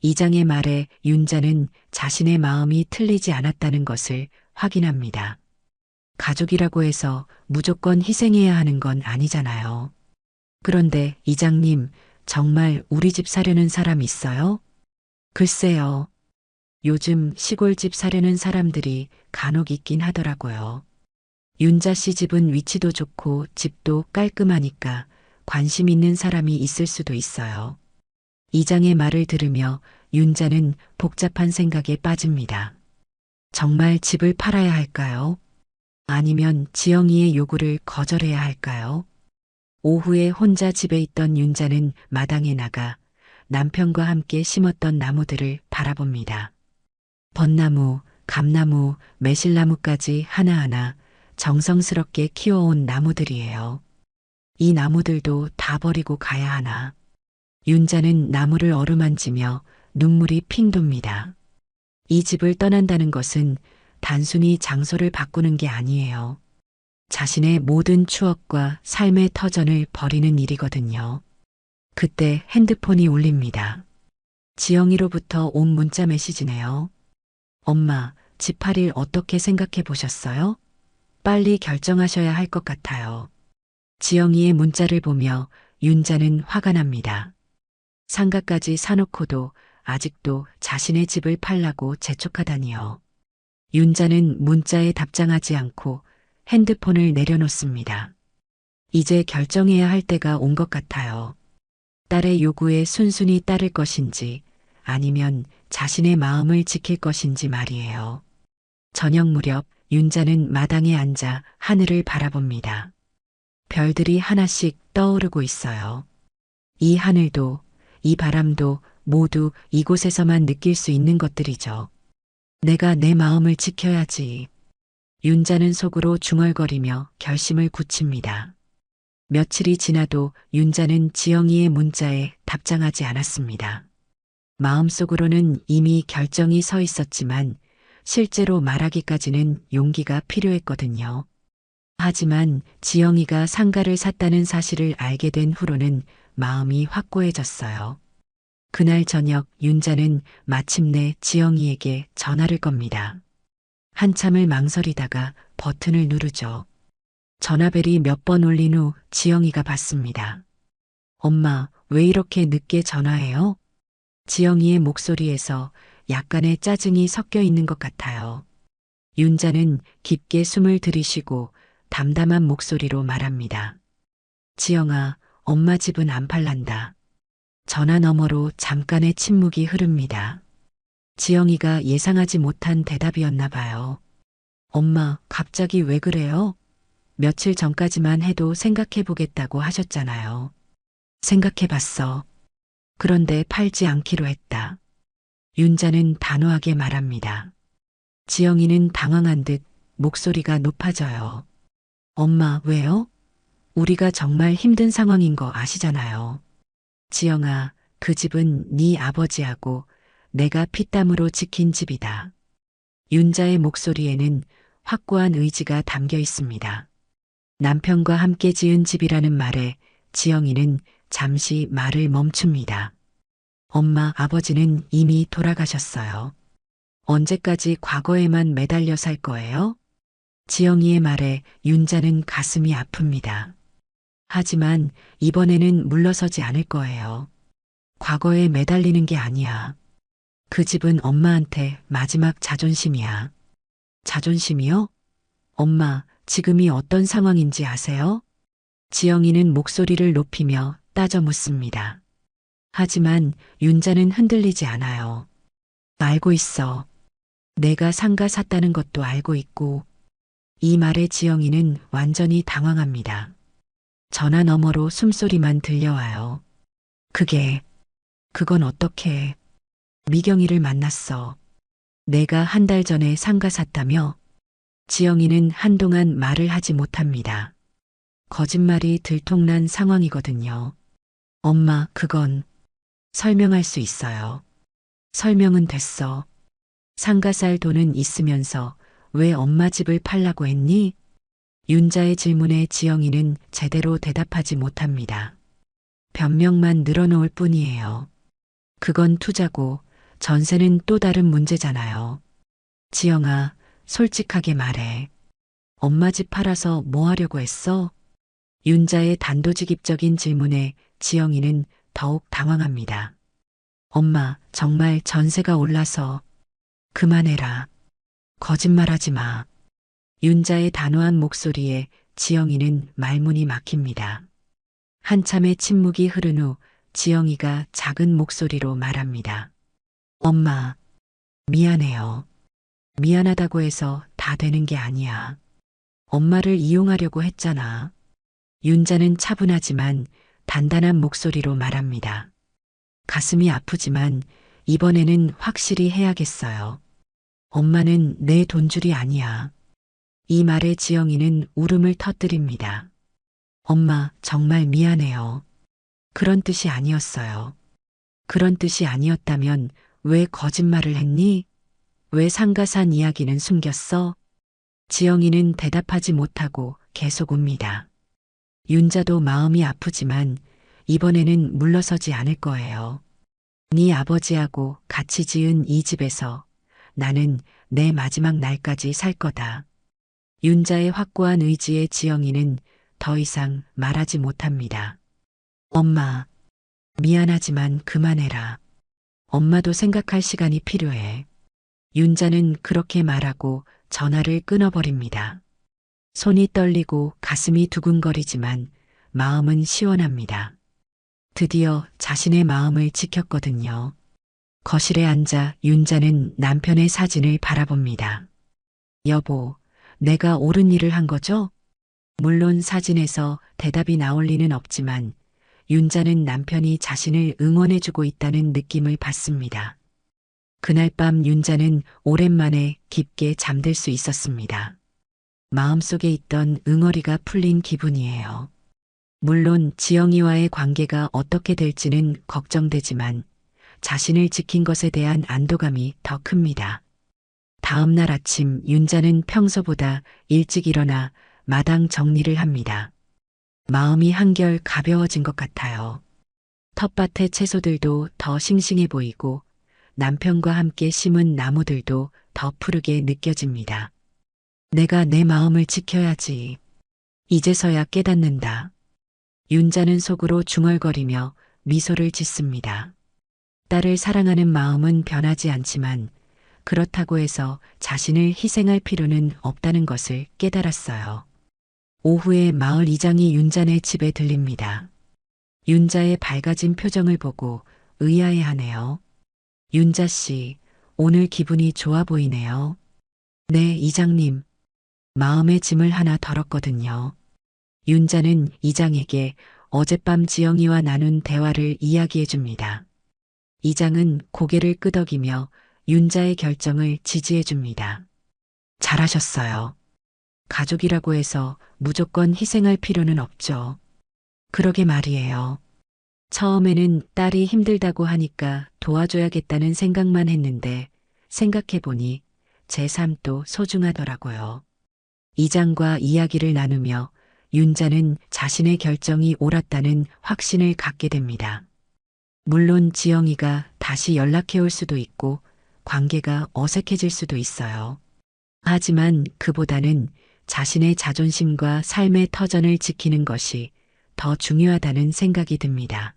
이장의 말에 윤자는 자신의 마음이 틀리지 않았다는 것을 확인합니다. 가족이라고 해서 무조건 희생해야 하는 건 아니잖아요. 그런데 이장님, 정말 우리 집 사려는 사람 있어요? 글쎄요. 요즘 시골집 사려는 사람들이 간혹 있긴 하더라고요. 윤자 씨 집은 위치도 좋고 집도 깔끔하니까 관심 있는 사람이 있을 수도 있어요. 이장의 말을 들으며 윤자는 복잡한 생각에 빠집니다. 정말 집을 팔아야 할까요? 아니면 지영이의 요구를 거절해야 할까요? 오후에 혼자 집에 있던 윤자는 마당에 나가 남편과 함께 심었던 나무들을 바라봅니다. 벚나무, 감나무, 매실나무까지 하나하나 정성스럽게 키워온 나무들이에요. 이 나무들도 다 버리고 가야 하나. 윤자는 나무를 어루만지며 눈물이 핑 돕니다. 이 집을 떠난다는 것은 단순히 장소를 바꾸는 게 아니에요. 자신의 모든 추억과 삶의 터전을 버리는 일이거든요. 그때 핸드폰이 울립니다. 지영이로부터 온 문자 메시지네요. 엄마, 집 팔 일 어떻게 생각해 보셨어요? 빨리 결정하셔야 할 것 같아요. 지영이의 문자를 보며 윤자는 화가 납니다. 상가까지 사놓고도 아직도 자신의 집을 팔라고 재촉하다니요. 윤자는 문자에 답장하지 않고 핸드폰을 내려놓습니다. 이제 결정해야 할 때가 온 것 같아요. 딸의 요구에 순순히 따를 것인지 아니면 자신의 마음을 지킬 것인지 말이에요. 저녁 무렵 윤자는 마당에 앉아 하늘을 바라봅니다. 별들이 하나씩 떠오르고 있어요. 이 하늘도, 이 바람도 모두 이곳에서만 느낄 수 있는 것들이죠. 내가 내 마음을 지켜야지. 윤자는 속으로 중얼거리며 결심을 굳힙니다. 며칠이 지나도 윤자는 지영이의 문자에 답장하지 않았습니다. 마음속으로는 이미 결정이 서 있었지만 실제로 말하기까지는 용기가 필요했거든요. 하지만 지영이가 상가를 샀다는 사실을 알게 된 후로는 마음이 확고해졌어요. 그날 저녁 윤자는 마침내 지영이에게 전화를 겁니다. 한참을 망설이다가 버튼을 누르죠. 전화벨이 몇 번 울린 후 지영이가 받습니다. 엄마, 왜 이렇게 늦게 전화해요? 지영이의 목소리에서 약간의 짜증이 섞여 있는 것 같아요. 윤자는 깊게 숨을 들이쉬고 담담한 목소리로 말합니다. 지영아, 엄마 집은 안 팔란다. 전화 너머로 잠깐의 침묵이 흐릅니다. 지영이가 예상하지 못한 대답이었나 봐요. 엄마, 갑자기 왜 그래요? 며칠 전까지만 해도 생각해 보겠다고 하셨잖아요. 생각해 봤어. 그런데 팔지 않기로 했다. 윤자는 단호하게 말합니다. 지영이는 당황한 듯 목소리가 높아져요. 엄마, 왜요? 우리가 정말 힘든 상황인 거 아시잖아요. 지영아, 그 집은 네 아버지하고 내가 피땀으로 지킨 집이다. 윤자의 목소리에는 확고한 의지가 담겨 있습니다. 남편과 함께 지은 집이라는 말에 지영이는 잠시 말을 멈춥니다. 엄마, 아버지는 이미 돌아가셨어요. 언제까지 과거에만 매달려 살 거예요? 지영이의 말에 윤자는 가슴이 아픕니다. 하지만 이번에는 물러서지 않을 거예요. 과거에 매달리는 게 아니야. 그 집은 엄마한테 마지막 자존심이야. 자존심이요? 엄마, 지금이 어떤 상황인지 아세요? 지영이는 목소리를 높이며 따져 묻습니다. 하지만 윤자는 흔들리지 않아요. 알고 있어. 내가 상가 샀다는 것도 알고 있고. 이 말에 지영이는 완전히 당황합니다. 전화 너머로 숨소리만 들려와요. 그건 어떻게? 미경이를 만났어. 내가 한 달 전에 상가 샀다며? 지영이는 한동안 말을 하지 못합니다. 거짓말이 들통난 상황이거든요. 엄마, 그건 설명할 수 있어요. 설명은 됐어. 상가 살 돈은 있으면서 왜 엄마 집을 팔라고 했니? 윤자의 질문에 지영이는 제대로 대답하지 못합니다. 변명만 늘어놓을 뿐이에요. 그건 투자고 전세는 또 다른 문제잖아요. 지영아, 솔직하게 말해. 엄마 집 팔아서 뭐 하려고 했어? 윤자의 단도직입적인 질문에 지영이는 더욱 당황합니다. 엄마, 정말 전세가 올라서. 그만해라. 거짓말하지 마. 윤자의 단호한 목소리에 지영이는 말문이 막힙니다. 한참의 침묵이 흐른 후 지영이가 작은 목소리로 말합니다. 엄마, 미안해요. 미안하다고 해서 다 되는 게 아니야. 엄마를 이용하려고 했잖아. 윤자는 차분하지만 단단한 목소리로 말합니다. 가슴이 아프지만 이번에는 확실히 해야겠어요. 엄마는 내 돈줄이 아니야. 이 말에 지영이는 울음을 터뜨립니다. 엄마, 정말 미안해요. 그런 뜻이 아니었어요. 그런 뜻이 아니었다면 왜 거짓말을 했니? 왜 상가 산 이야기는 숨겼어? 지영이는 대답하지 못하고 계속 웁니다. 윤자도 마음이 아프지만 이번에는 물러서지 않을 거예요. 네 아버지하고 같이 지은 이 집에서 나는 내 마지막 날까지 살 거다. 윤자의 확고한 의지에 지영이는 더 이상 말하지 못합니다. 엄마, 미안하지만 그만해라. 엄마도 생각할 시간이 필요해. 윤자는 그렇게 말하고 전화를 끊어버립니다. 손이 떨리고 가슴이 두근거리지만 마음은 시원합니다. 드디어 자신의 마음을 지켰거든요. 거실에 앉아 윤자는 남편의 사진을 바라봅니다. 여보, 내가 옳은 일을 한 거죠? 물론 사진에서 대답이 나올 리는 없지만 윤자는 남편이 자신을 응원해주고 있다는 느낌을 받습니다. 그날 밤 윤자는 오랜만에 깊게 잠들 수 있었습니다. 마음속에 있던 응어리가 풀린 기분이에요. 물론 지영이와의 관계가 어떻게 될지는 걱정되지만 자신을 지킨 것에 대한 안도감이 더 큽니다. 다음 날 아침 윤자는 평소보다 일찍 일어나 마당 정리를 합니다. 마음이 한결 가벼워진 것 같아요. 텃밭의 채소들도 더 싱싱해 보이고 남편과 함께 심은 나무들도 더 푸르게 느껴집니다. 내가 내 마음을 지켜야지. 이제서야 깨닫는다. 윤자는 속으로 중얼거리며 미소를 짓습니다. 딸을 사랑하는 마음은 변하지 않지만 그렇다고 해서 자신을 희생할 필요는 없다는 것을 깨달았어요. 오후에 마을 이장이 윤자네 집에 들립니다. 윤자의 밝아진 표정을 보고 의아해하네요. 윤자 씨, 오늘 기분이 좋아 보이네요. 네, 이장님. 마음의 짐을 하나 덜었거든요. 윤자는 이장에게 어젯밤 지영이와 나눈 대화를 이야기해 줍니다. 이장은 고개를 끄덕이며 윤자의 결정을 지지해 줍니다. 잘하셨어요. 가족이라고 해서 무조건 희생할 필요는 없죠. 그러게 말이에요. 처음에는 딸이 힘들다고 하니까 도와줘야겠다는 생각만 했는데 생각해보니 제 삶도 소중하더라고요. 이장과 이야기를 나누며 윤자는 자신의 결정이 옳았다는 확신을 갖게 됩니다. 물론 지영이가 다시 연락해 올 수도 있고 관계가 어색해질 수도 있어요. 하지만 그보다는 자신의 자존심과 삶의 터전을 지키는 것이 더 중요하다는 생각이 듭니다.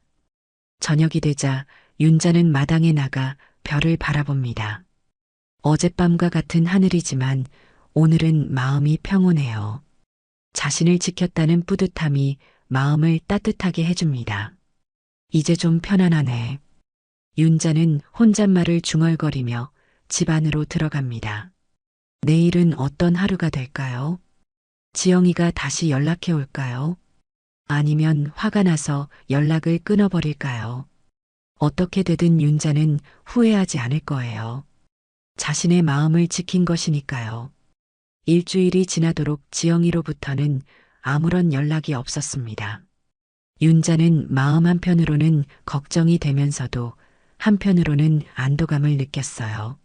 저녁이 되자 윤자는 마당에 나가 별을 바라봅니다. 어젯밤과 같은 하늘이지만 오늘은 마음이 평온해요. 자신을 지켰다는 뿌듯함이 마음을 따뜻하게 해줍니다. 이제 좀 편안하네. 윤자는 혼잣말을 중얼거리며 집 안으로 들어갑니다. 내일은 어떤 하루가 될까요? 지영이가 다시 연락해 올까요? 아니면 화가 나서 연락을 끊어버릴까요? 어떻게 되든 윤자는 후회하지 않을 거예요. 자신의 마음을 지킨 것이니까요. 일주일이 지나도록 지영이로부터는 아무런 연락이 없었습니다. 윤자는 마음 한편으로는 걱정이 되면서도 한편으로는 안도감을 느꼈어요.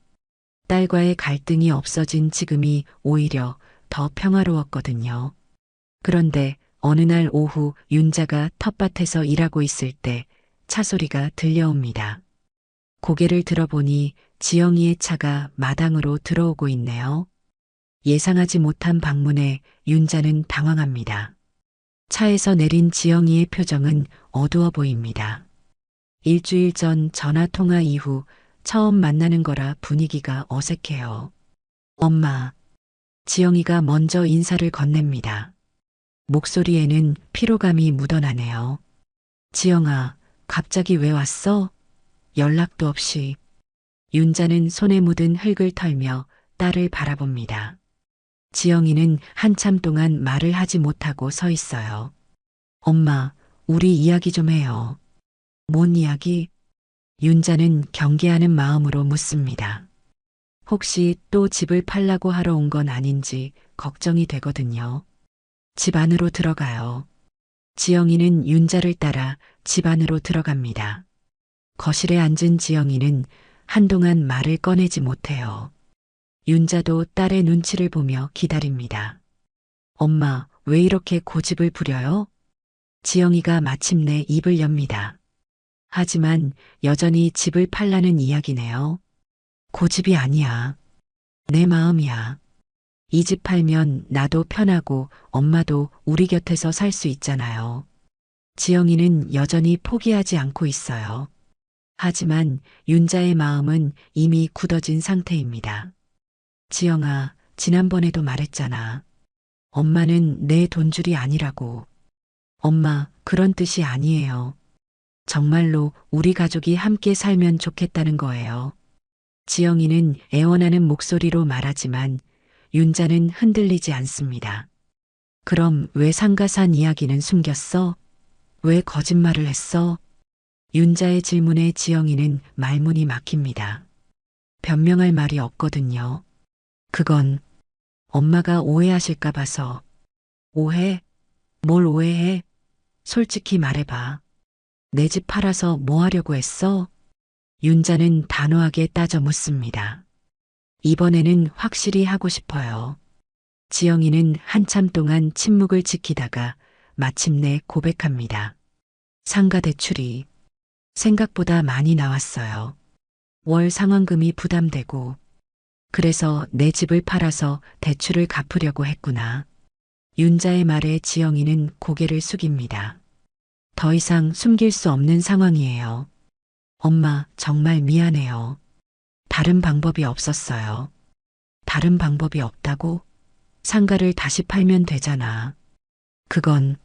딸과의 갈등이 없어진 지금이 오히려 더 평화로웠거든요. 그런데 어느 날 오후 윤자가 텃밭에서 일하고 있을 때 차 소리가 들려옵니다. 고개를 들어보니 지영이의 차가 마당으로 들어오고 있네요. 예상하지 못한 방문에 윤자는 당황합니다. 차에서 내린 지영이의 표정은 어두워 보입니다. 일주일 전 전화 통화 이후 처음 만나는 거라 분위기가 어색해요. 엄마. 지영이가 먼저 인사를 건넵니다. 목소리에는 피로감이 묻어나네요. 지영아, 갑자기 왜 왔어? 연락도 없이. 윤자는 손에 묻은 흙을 털며 딸을 바라봅니다. 지영이는 한참 동안 말을 하지 못하고 서 있어요. 엄마, 우리 이야기 좀 해요. 뭔 이야기? 윤자는 경계하는 마음으로 묻습니다. 혹시 또 집을 팔라고 하러 온 건 아닌지 걱정이 되거든요. 집 안으로 들어가요. 지영이는 윤자를 따라 집 안으로 들어갑니다. 거실에 앉은 지영이는 한동안 말을 꺼내지 못해요. 윤자도 딸의 눈치를 보며 기다립니다. 엄마, 왜 이렇게 고집을 부려요? 지영이가 마침내 입을 엽니다. 하지만 여전히 집을 팔라는 이야기네요. 고집이 아니야. 내 마음이야. 이 집 팔면 나도 편하고 엄마도 우리 곁에서 살 수 있잖아요. 지영이는 여전히 포기하지 않고 있어요. 하지만 윤자의 마음은 이미 굳어진 상태입니다. 지영아, 지난번에도 말했잖아. 엄마는 내 돈줄이 아니라고. 엄마, 그런 뜻이 아니에요. 정말로 우리 가족이 함께 살면 좋겠다는 거예요. 지영이는 애원하는 목소리로 말하지만 윤자는 흔들리지 않습니다. 그럼 왜 상가산 이야기는 숨겼어? 왜 거짓말을 했어? 윤자의 질문에 지영이는 말문이 막힙니다. 변명할 말이 없거든요. 그건 엄마가 오해하실까 봐서. 오해? 뭘 오해해? 솔직히 말해봐. 내 집 팔아서 뭐 하려고 했어? 윤자는 단호하게 따져 묻습니다. 이번에는 확실히 하고 싶어요. 지영이는 한참 동안 침묵을 지키다가 마침내 고백합니다. 상가 대출이 생각보다 많이 나왔어요. 월 상환금이 부담되고. 그래서 내 집을 팔아서 대출을 갚으려고 했구나. 윤자의 말에 지영이는 고개를 숙입니다. 더 이상 숨길 수 없는 상황이에요. 엄마, 정말 미안해요. 다른 방법이 없었어요. 다른 방법이 없다고? 상가를 다시 팔면 되잖아. 그건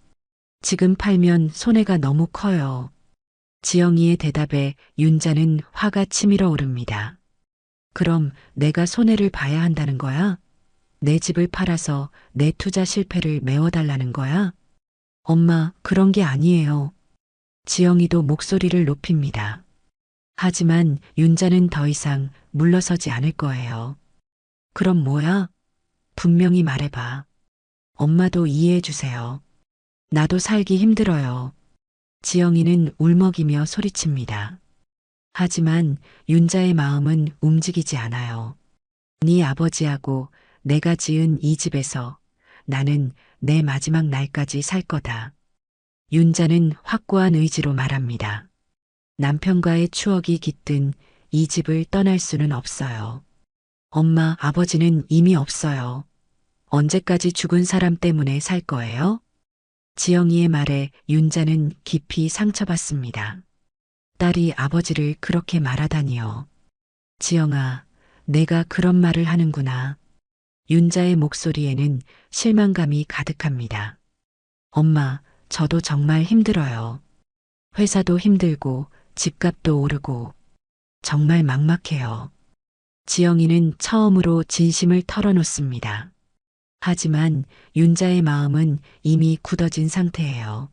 지금 팔면 손해가 너무 커요. 지영이의 대답에 윤자는 화가 치밀어 오릅니다. 그럼 내가 손해를 봐야 한다는 거야? 내 집을 팔아서 내 투자 실패를 메워달라는 거야? 엄마, 그런 게 아니에요. 지영이도 목소리를 높입니다. 하지만 윤자는 더 이상 물러서지 않을 거예요. 그럼 뭐야? 분명히 말해봐. 엄마도 이해해 주세요. 나도 살기 힘들어요. 지영이는 울먹이며 소리칩니다. 하지만 윤자의 마음은 움직이지 않아요. 네 아버지하고 내가 지은 이 집에서 나는 내 마지막 날까지 살 거다. 윤자는 확고한 의지로 말합니다. 남편과의 추억이 깃든 이 집을 떠날 수는 없어요. 엄마, 아버지는 이미 없어요. 언제까지 죽은 사람 때문에 살 거예요? 지영이의 말에 윤자는 깊이 상처받습니다. 딸이 아버지를 그렇게 말하다니요. 지영아, 내가 그런 말을 하는구나. 윤자의 목소리에는 실망감이 가득합니다. 엄마, 저도 정말 힘들어요. 회사도 힘들고 집값도 오르고 정말 막막해요. 지영이는 처음으로 진심을 털어놓습니다. 하지만 윤자의 마음은 이미 굳어진 상태예요.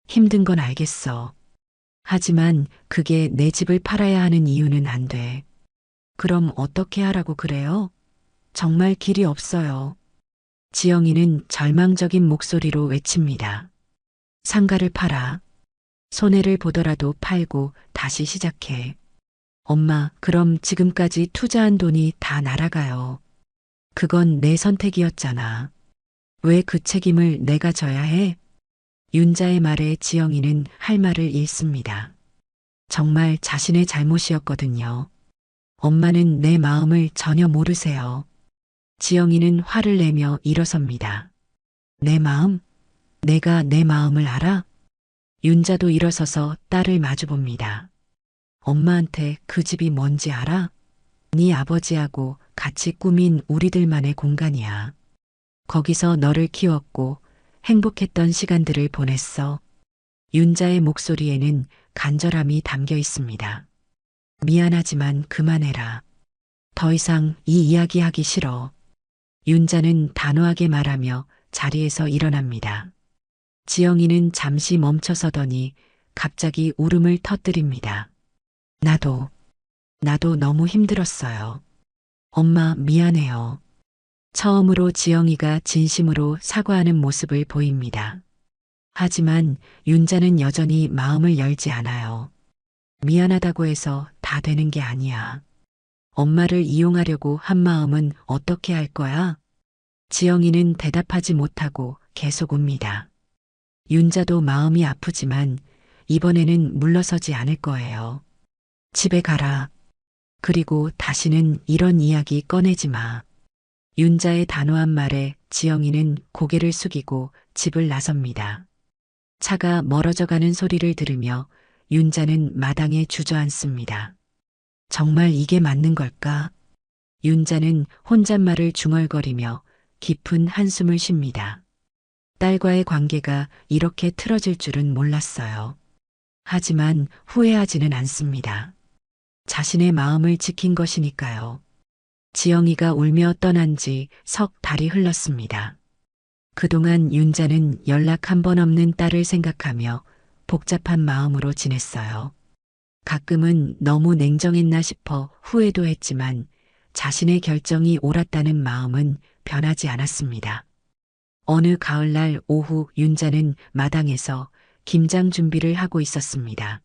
힘든 건 알겠어. 하지만 그게 내 집을 팔아야 하는 이유는 안 돼. 그럼 어떻게 하라고 그래요? 정말 길이 없어요. 지영이는 절망적인 목소리로 외칩니다. 상가를 팔아. 손해를 보더라도 팔고 다시 시작해. 엄마, 그럼 지금까지 투자한 돈이 다 날아가요. 그건 내 선택이었잖아. 왜 그 책임을 내가 져야 해? 윤자의 말에 지영이는 할 말을 잃습니다. 정말 자신의 잘못이었거든요. 엄마는 내 마음을 전혀 모르세요. 지영이는 화를 내며 일어섭니다. 내 마음? 내가 내 마음을 알아? 윤자도 일어서서 딸을 마주봅니다. 엄마한테 그 집이 뭔지 알아? 네 아버지하고 같이 꾸민 우리들만의 공간이야. 거기서 너를 키웠고 행복했던 시간들을 보냈어. 윤자의 목소리에는 간절함이 담겨 있습니다. 미안하지만 그만해라. 더 이상 이 이야기 하기 싫어. 윤자는 단호하게 말하며 자리에서 일어납니다. 지영이는 잠시 멈춰서더니 갑자기 울음을 터뜨립니다. 나도 너무 힘들었어요. 엄마, 미안해요. 처음으로 지영이가 진심으로 사과하는 모습을 보입니다. 하지만 윤자는 여전히 마음을 열지 않아요. 미안하다고 해서 다 되는 게 아니야. 엄마를 이용하려고 한 마음은 어떻게 할 거야? 지영이는 대답하지 못하고 계속 웁니다. 윤자도 마음이 아프지만 이번에는 물러서지 않을 거예요. 집에 가라. 그리고 다시는 이런 이야기 꺼내지 마. 윤자의 단호한 말에 지영이는 고개를 숙이고 집을 나섭니다. 차가 멀어져 가는 소리를 들으며 윤자는 마당에 주저앉습니다. 정말 이게 맞는 걸까? 윤자는 혼잣말을 중얼거리며 깊은 한숨을 쉽니다. 딸과의 관계가 이렇게 틀어질 줄은 몰랐어요. 하지만 후회하지는 않습니다. 자신의 마음을 지킨 것이니까요. 지영이가 울며 떠난 지 석 달이 흘렀습니다. 그동안 윤자는 연락 한 번 없는 딸을 생각하며 복잡한 마음으로 지냈어요. 가끔은 너무 냉정했나 싶어 후회도 했지만 자신의 결정이 옳았다는 마음은 변하지 않았습니다. 어느 가을날 오후 윤자는 마당에서 김장 준비를 하고 있었습니다.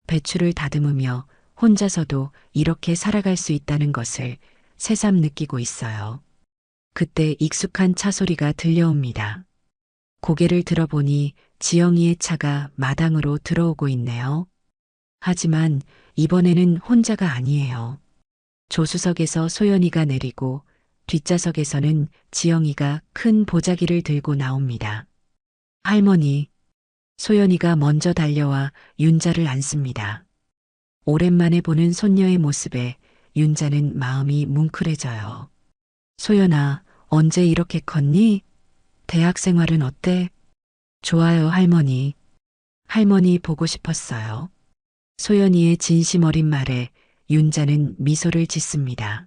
배추를 다듬으며 혼자서도 이렇게 살아갈 수 있다는 것을 새삼 느끼고 있어요. 그때 익숙한 차 소리가 들려옵니다. 고개를 들어보니 지영이의 차가 마당으로 들어오고 있네요. 하지만 이번에는 혼자가 아니에요. 조수석에서 소연이가 내리고 뒷좌석에서는 지영이가 큰 보자기를 들고 나옵니다. 할머니, 소연이가 먼저 달려와 윤자를 안습니다. 오랜만에 보는 손녀의 모습에 윤자는 마음이 뭉클해져요. 소연아, 언제 이렇게 컸니? 대학 생활은 어때? 좋아요, 할머니. 할머니 보고 싶었어요. 소연이의 진심 어린 말에 윤자는 미소를 짓습니다.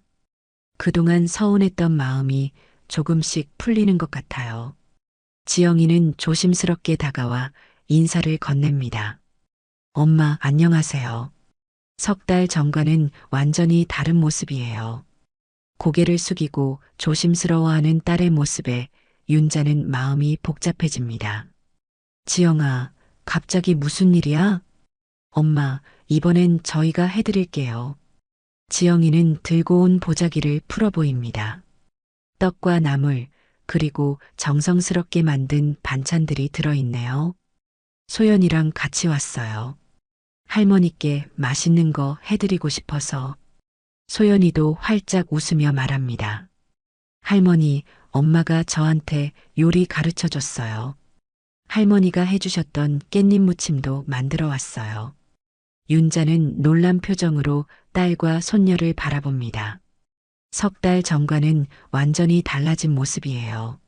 그동안 서운했던 마음이 조금씩 풀리는 것 같아요. 지영이는 조심스럽게 다가와 인사를 건넵니다. 엄마, 안녕하세요. 석 달 전과는 완전히 다른 모습이에요. 고개를 숙이고 조심스러워하는 딸의 모습에 윤자는 마음이 복잡해집니다. 지영아, 갑자기 무슨 일이야? 엄마, 이번엔 저희가 해드릴게요. 지영이는 들고 온 보자기를 풀어 보입니다. 떡과 나물, 그리고 정성스럽게 만든 반찬들이 들어있네요. 소연이랑 같이 왔어요. 할머니께 맛있는 거 해드리고 싶어서. 소연이도 활짝 웃으며 말합니다. 할머니, 엄마가 저한테 요리 가르쳐 줬어요. 할머니가 해주셨던 깻잎 무침도 만들어 왔어요. 윤자는 놀란 표정으로 딸과 손녀를 바라봅니다. 석 달 전과는 완전히 달라진 모습이에요.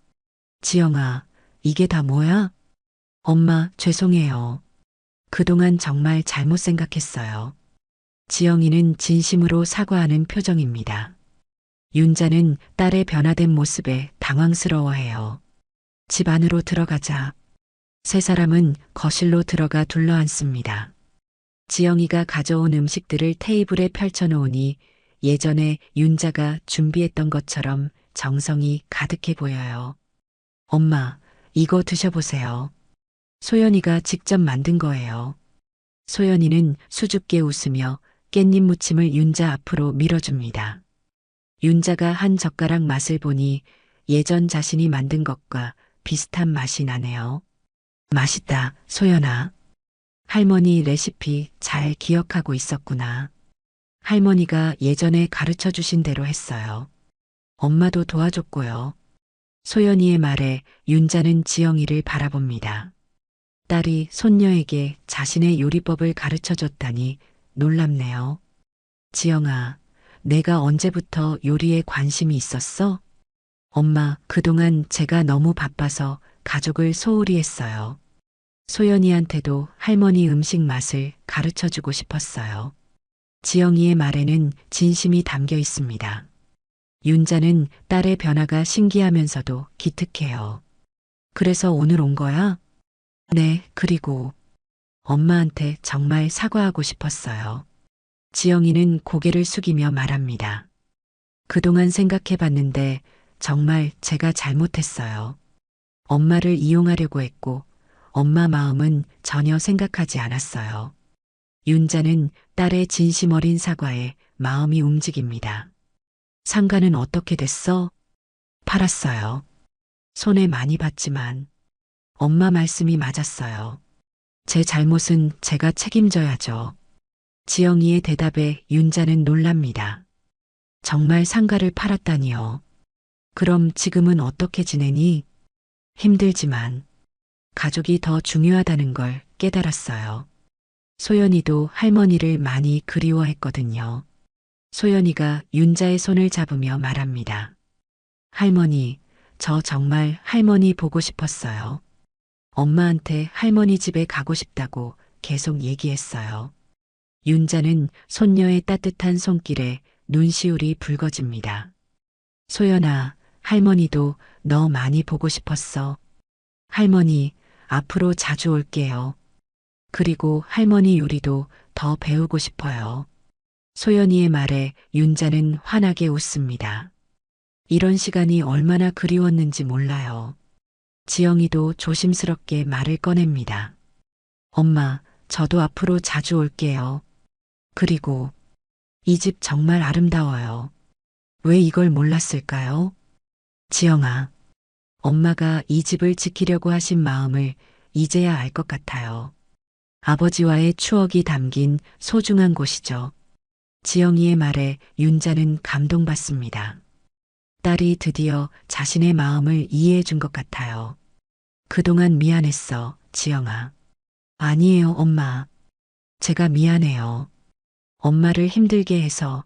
지영아, 이게 다 뭐야? 엄마, 죄송해요. 그동안 정말 잘못 생각했어요. 지영이는 진심으로 사과하는 표정입니다. 윤자는 딸의 변화된 모습에 당황스러워해요. 집 안으로 들어가자. 세 사람은 거실로 들어가 둘러앉습니다. 지영이가 가져온 음식들을 테이블에 펼쳐놓으니 예전에 윤자가 준비했던 것처럼 정성이 가득해 보여요. 엄마, 이거 드셔보세요. 소연이가 직접 만든 거예요. 소연이는 수줍게 웃으며 깻잎 무침을 윤자 앞으로 밀어줍니다. 윤자가 한 젓가락 맛을 보니 예전 자신이 만든 것과 비슷한 맛이 나네요. 맛있다, 소연아. 할머니 레시피 잘 기억하고 있었구나. 할머니가 예전에 가르쳐 주신 대로 했어요. 엄마도 도와줬고요. 소연이의 말에 윤자는 지영이를 바라봅니다. 딸이 손녀에게 자신의 요리법을 가르쳐 줬다니 놀랍네요. 지영아, 내가 언제부터 요리에 관심이 있었어? 엄마, 그동안 제가 너무 바빠서 가족을 소홀히 했어요. 소연이한테도 할머니 음식 맛을 가르쳐 주고 싶었어요. 지영이의 말에는 진심이 담겨 있습니다. 윤자는 딸의 변화가 신기하면서도 기특해요. 그래서 오늘 온 거야? 네, 그리고 엄마한테 정말 사과하고 싶었어요. 지영이는 고개를 숙이며 말합니다. 그동안 생각해 봤는데 정말 제가 잘못했어요. 엄마를 이용하려고 했고 엄마 마음은 전혀 생각하지 않았어요. 윤자는 딸의 진심 어린 사과에 마음이 움직입니다. 상가는 어떻게 됐어? 팔았어요. 손해 많이 봤지만 엄마 말씀이 맞았어요. 제 잘못은 제가 책임져야죠. 지영이의 대답에 윤자는 놀랍니다. 정말 상가를 팔았다니요. 그럼 지금은 어떻게 지내니? 힘들지만 가족이 더 중요하다는 걸 깨달았어요. 소연이도 할머니를 많이 그리워했거든요. 소연이가 윤자의 손을 잡으며 말합니다. 할머니, 저 정말 할머니 보고 싶었어요. 엄마한테 할머니 집에 가고 싶다고 계속 얘기했어요. 윤자는 손녀의 따뜻한 손길에 눈시울이 붉어집니다. 소연아, 할머니도 너 많이 보고 싶었어. 할머니, 앞으로 자주 올게요. 그리고 할머니 요리도 더 배우고 싶어요. 소연이의 말에 윤자는 환하게 웃습니다. 이런 시간이 얼마나 그리웠는지 몰라요. 지영이도 조심스럽게 말을 꺼냅니다. 엄마, 저도 앞으로 자주 올게요. 그리고 이 집 정말 아름다워요. 왜 이걸 몰랐을까요? 지영아, 엄마가 이 집을 지키려고 하신 마음을 이제야 알 것 같아요. 아버지와의 추억이 담긴 소중한 곳이죠. 지영이의 말에 윤자는 감동받습니다. 딸이 드디어 자신의 마음을 이해해 준 것 같아요. 그동안 미안했어, 지영아. 아니에요, 엄마. 제가 미안해요. 엄마를 힘들게 해서.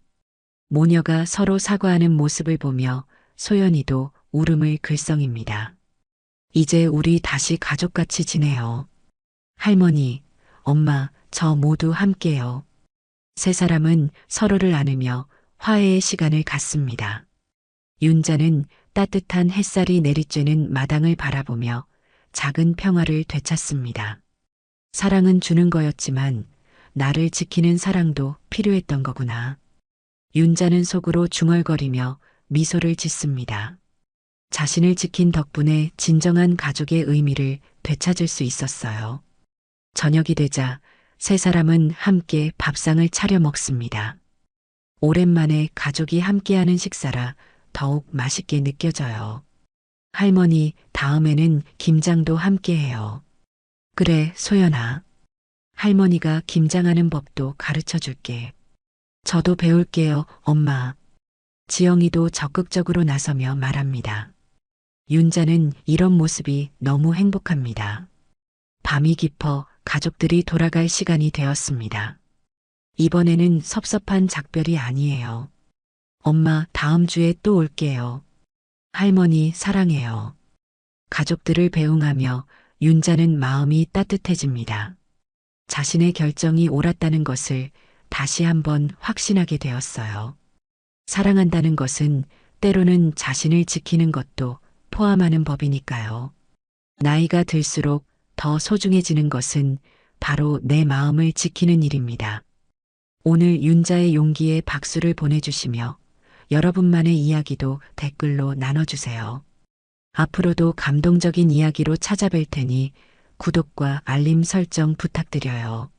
모녀가 서로 사과하는 모습을 보며 소연이도 울음을 글썽입니다. 이제 우리 다시 가족같이 지내요. 할머니, 엄마, 저 모두 함께요. 세 사람은 서로를 안으며 화해의 시간을 갖습니다. 윤자는 따뜻한 햇살이 내리쬐는 마당을 바라보며 작은 평화를 되찾습니다. 사랑은 주는 거였지만 나를 지키는 사랑도 필요했던 거구나. 윤자는 속으로 중얼거리며 미소를 짓습니다. 자신을 지킨 덕분에 진정한 가족의 의미를 되찾을 수 있었어요. 저녁이 되자 세 사람은 함께 밥상을 차려 먹습니다. 오랜만에 가족이 함께하는 식사라 더욱 맛있게 느껴져요. 할머니, 다음에는 김장도 함께해요. 그래, 소연아. 할머니가 김장하는 법도 가르쳐 줄게. 저도 배울게요, 엄마. 지영이도 적극적으로 나서며 말합니다. 윤자는 이런 모습이 너무 행복합니다. 밤이 깊어 가족들이 돌아갈 시간이 되었습니다. 이번에는 섭섭한 작별이 아니에요. 엄마, 다음 주에 또 올게요. 할머니, 사랑해요. 가족들을 배웅하며 윤자는 마음이 따뜻해집니다. 자신의 결정이 옳았다는 것을 다시 한번 확신하게 되었어요. 사랑한다는 것은 때로는 자신을 지키는 것도 포함하는 법이니까요. 나이가 들수록 더 소중해지는 것은 바로 내 마음을 지키는 일입니다. 오늘 윤자의 용기에 박수를 보내주시며 여러분만의 이야기도 댓글로 나눠주세요. 앞으로도 감동적인 이야기로 찾아뵐 테니 구독과 알림 설정 부탁드려요.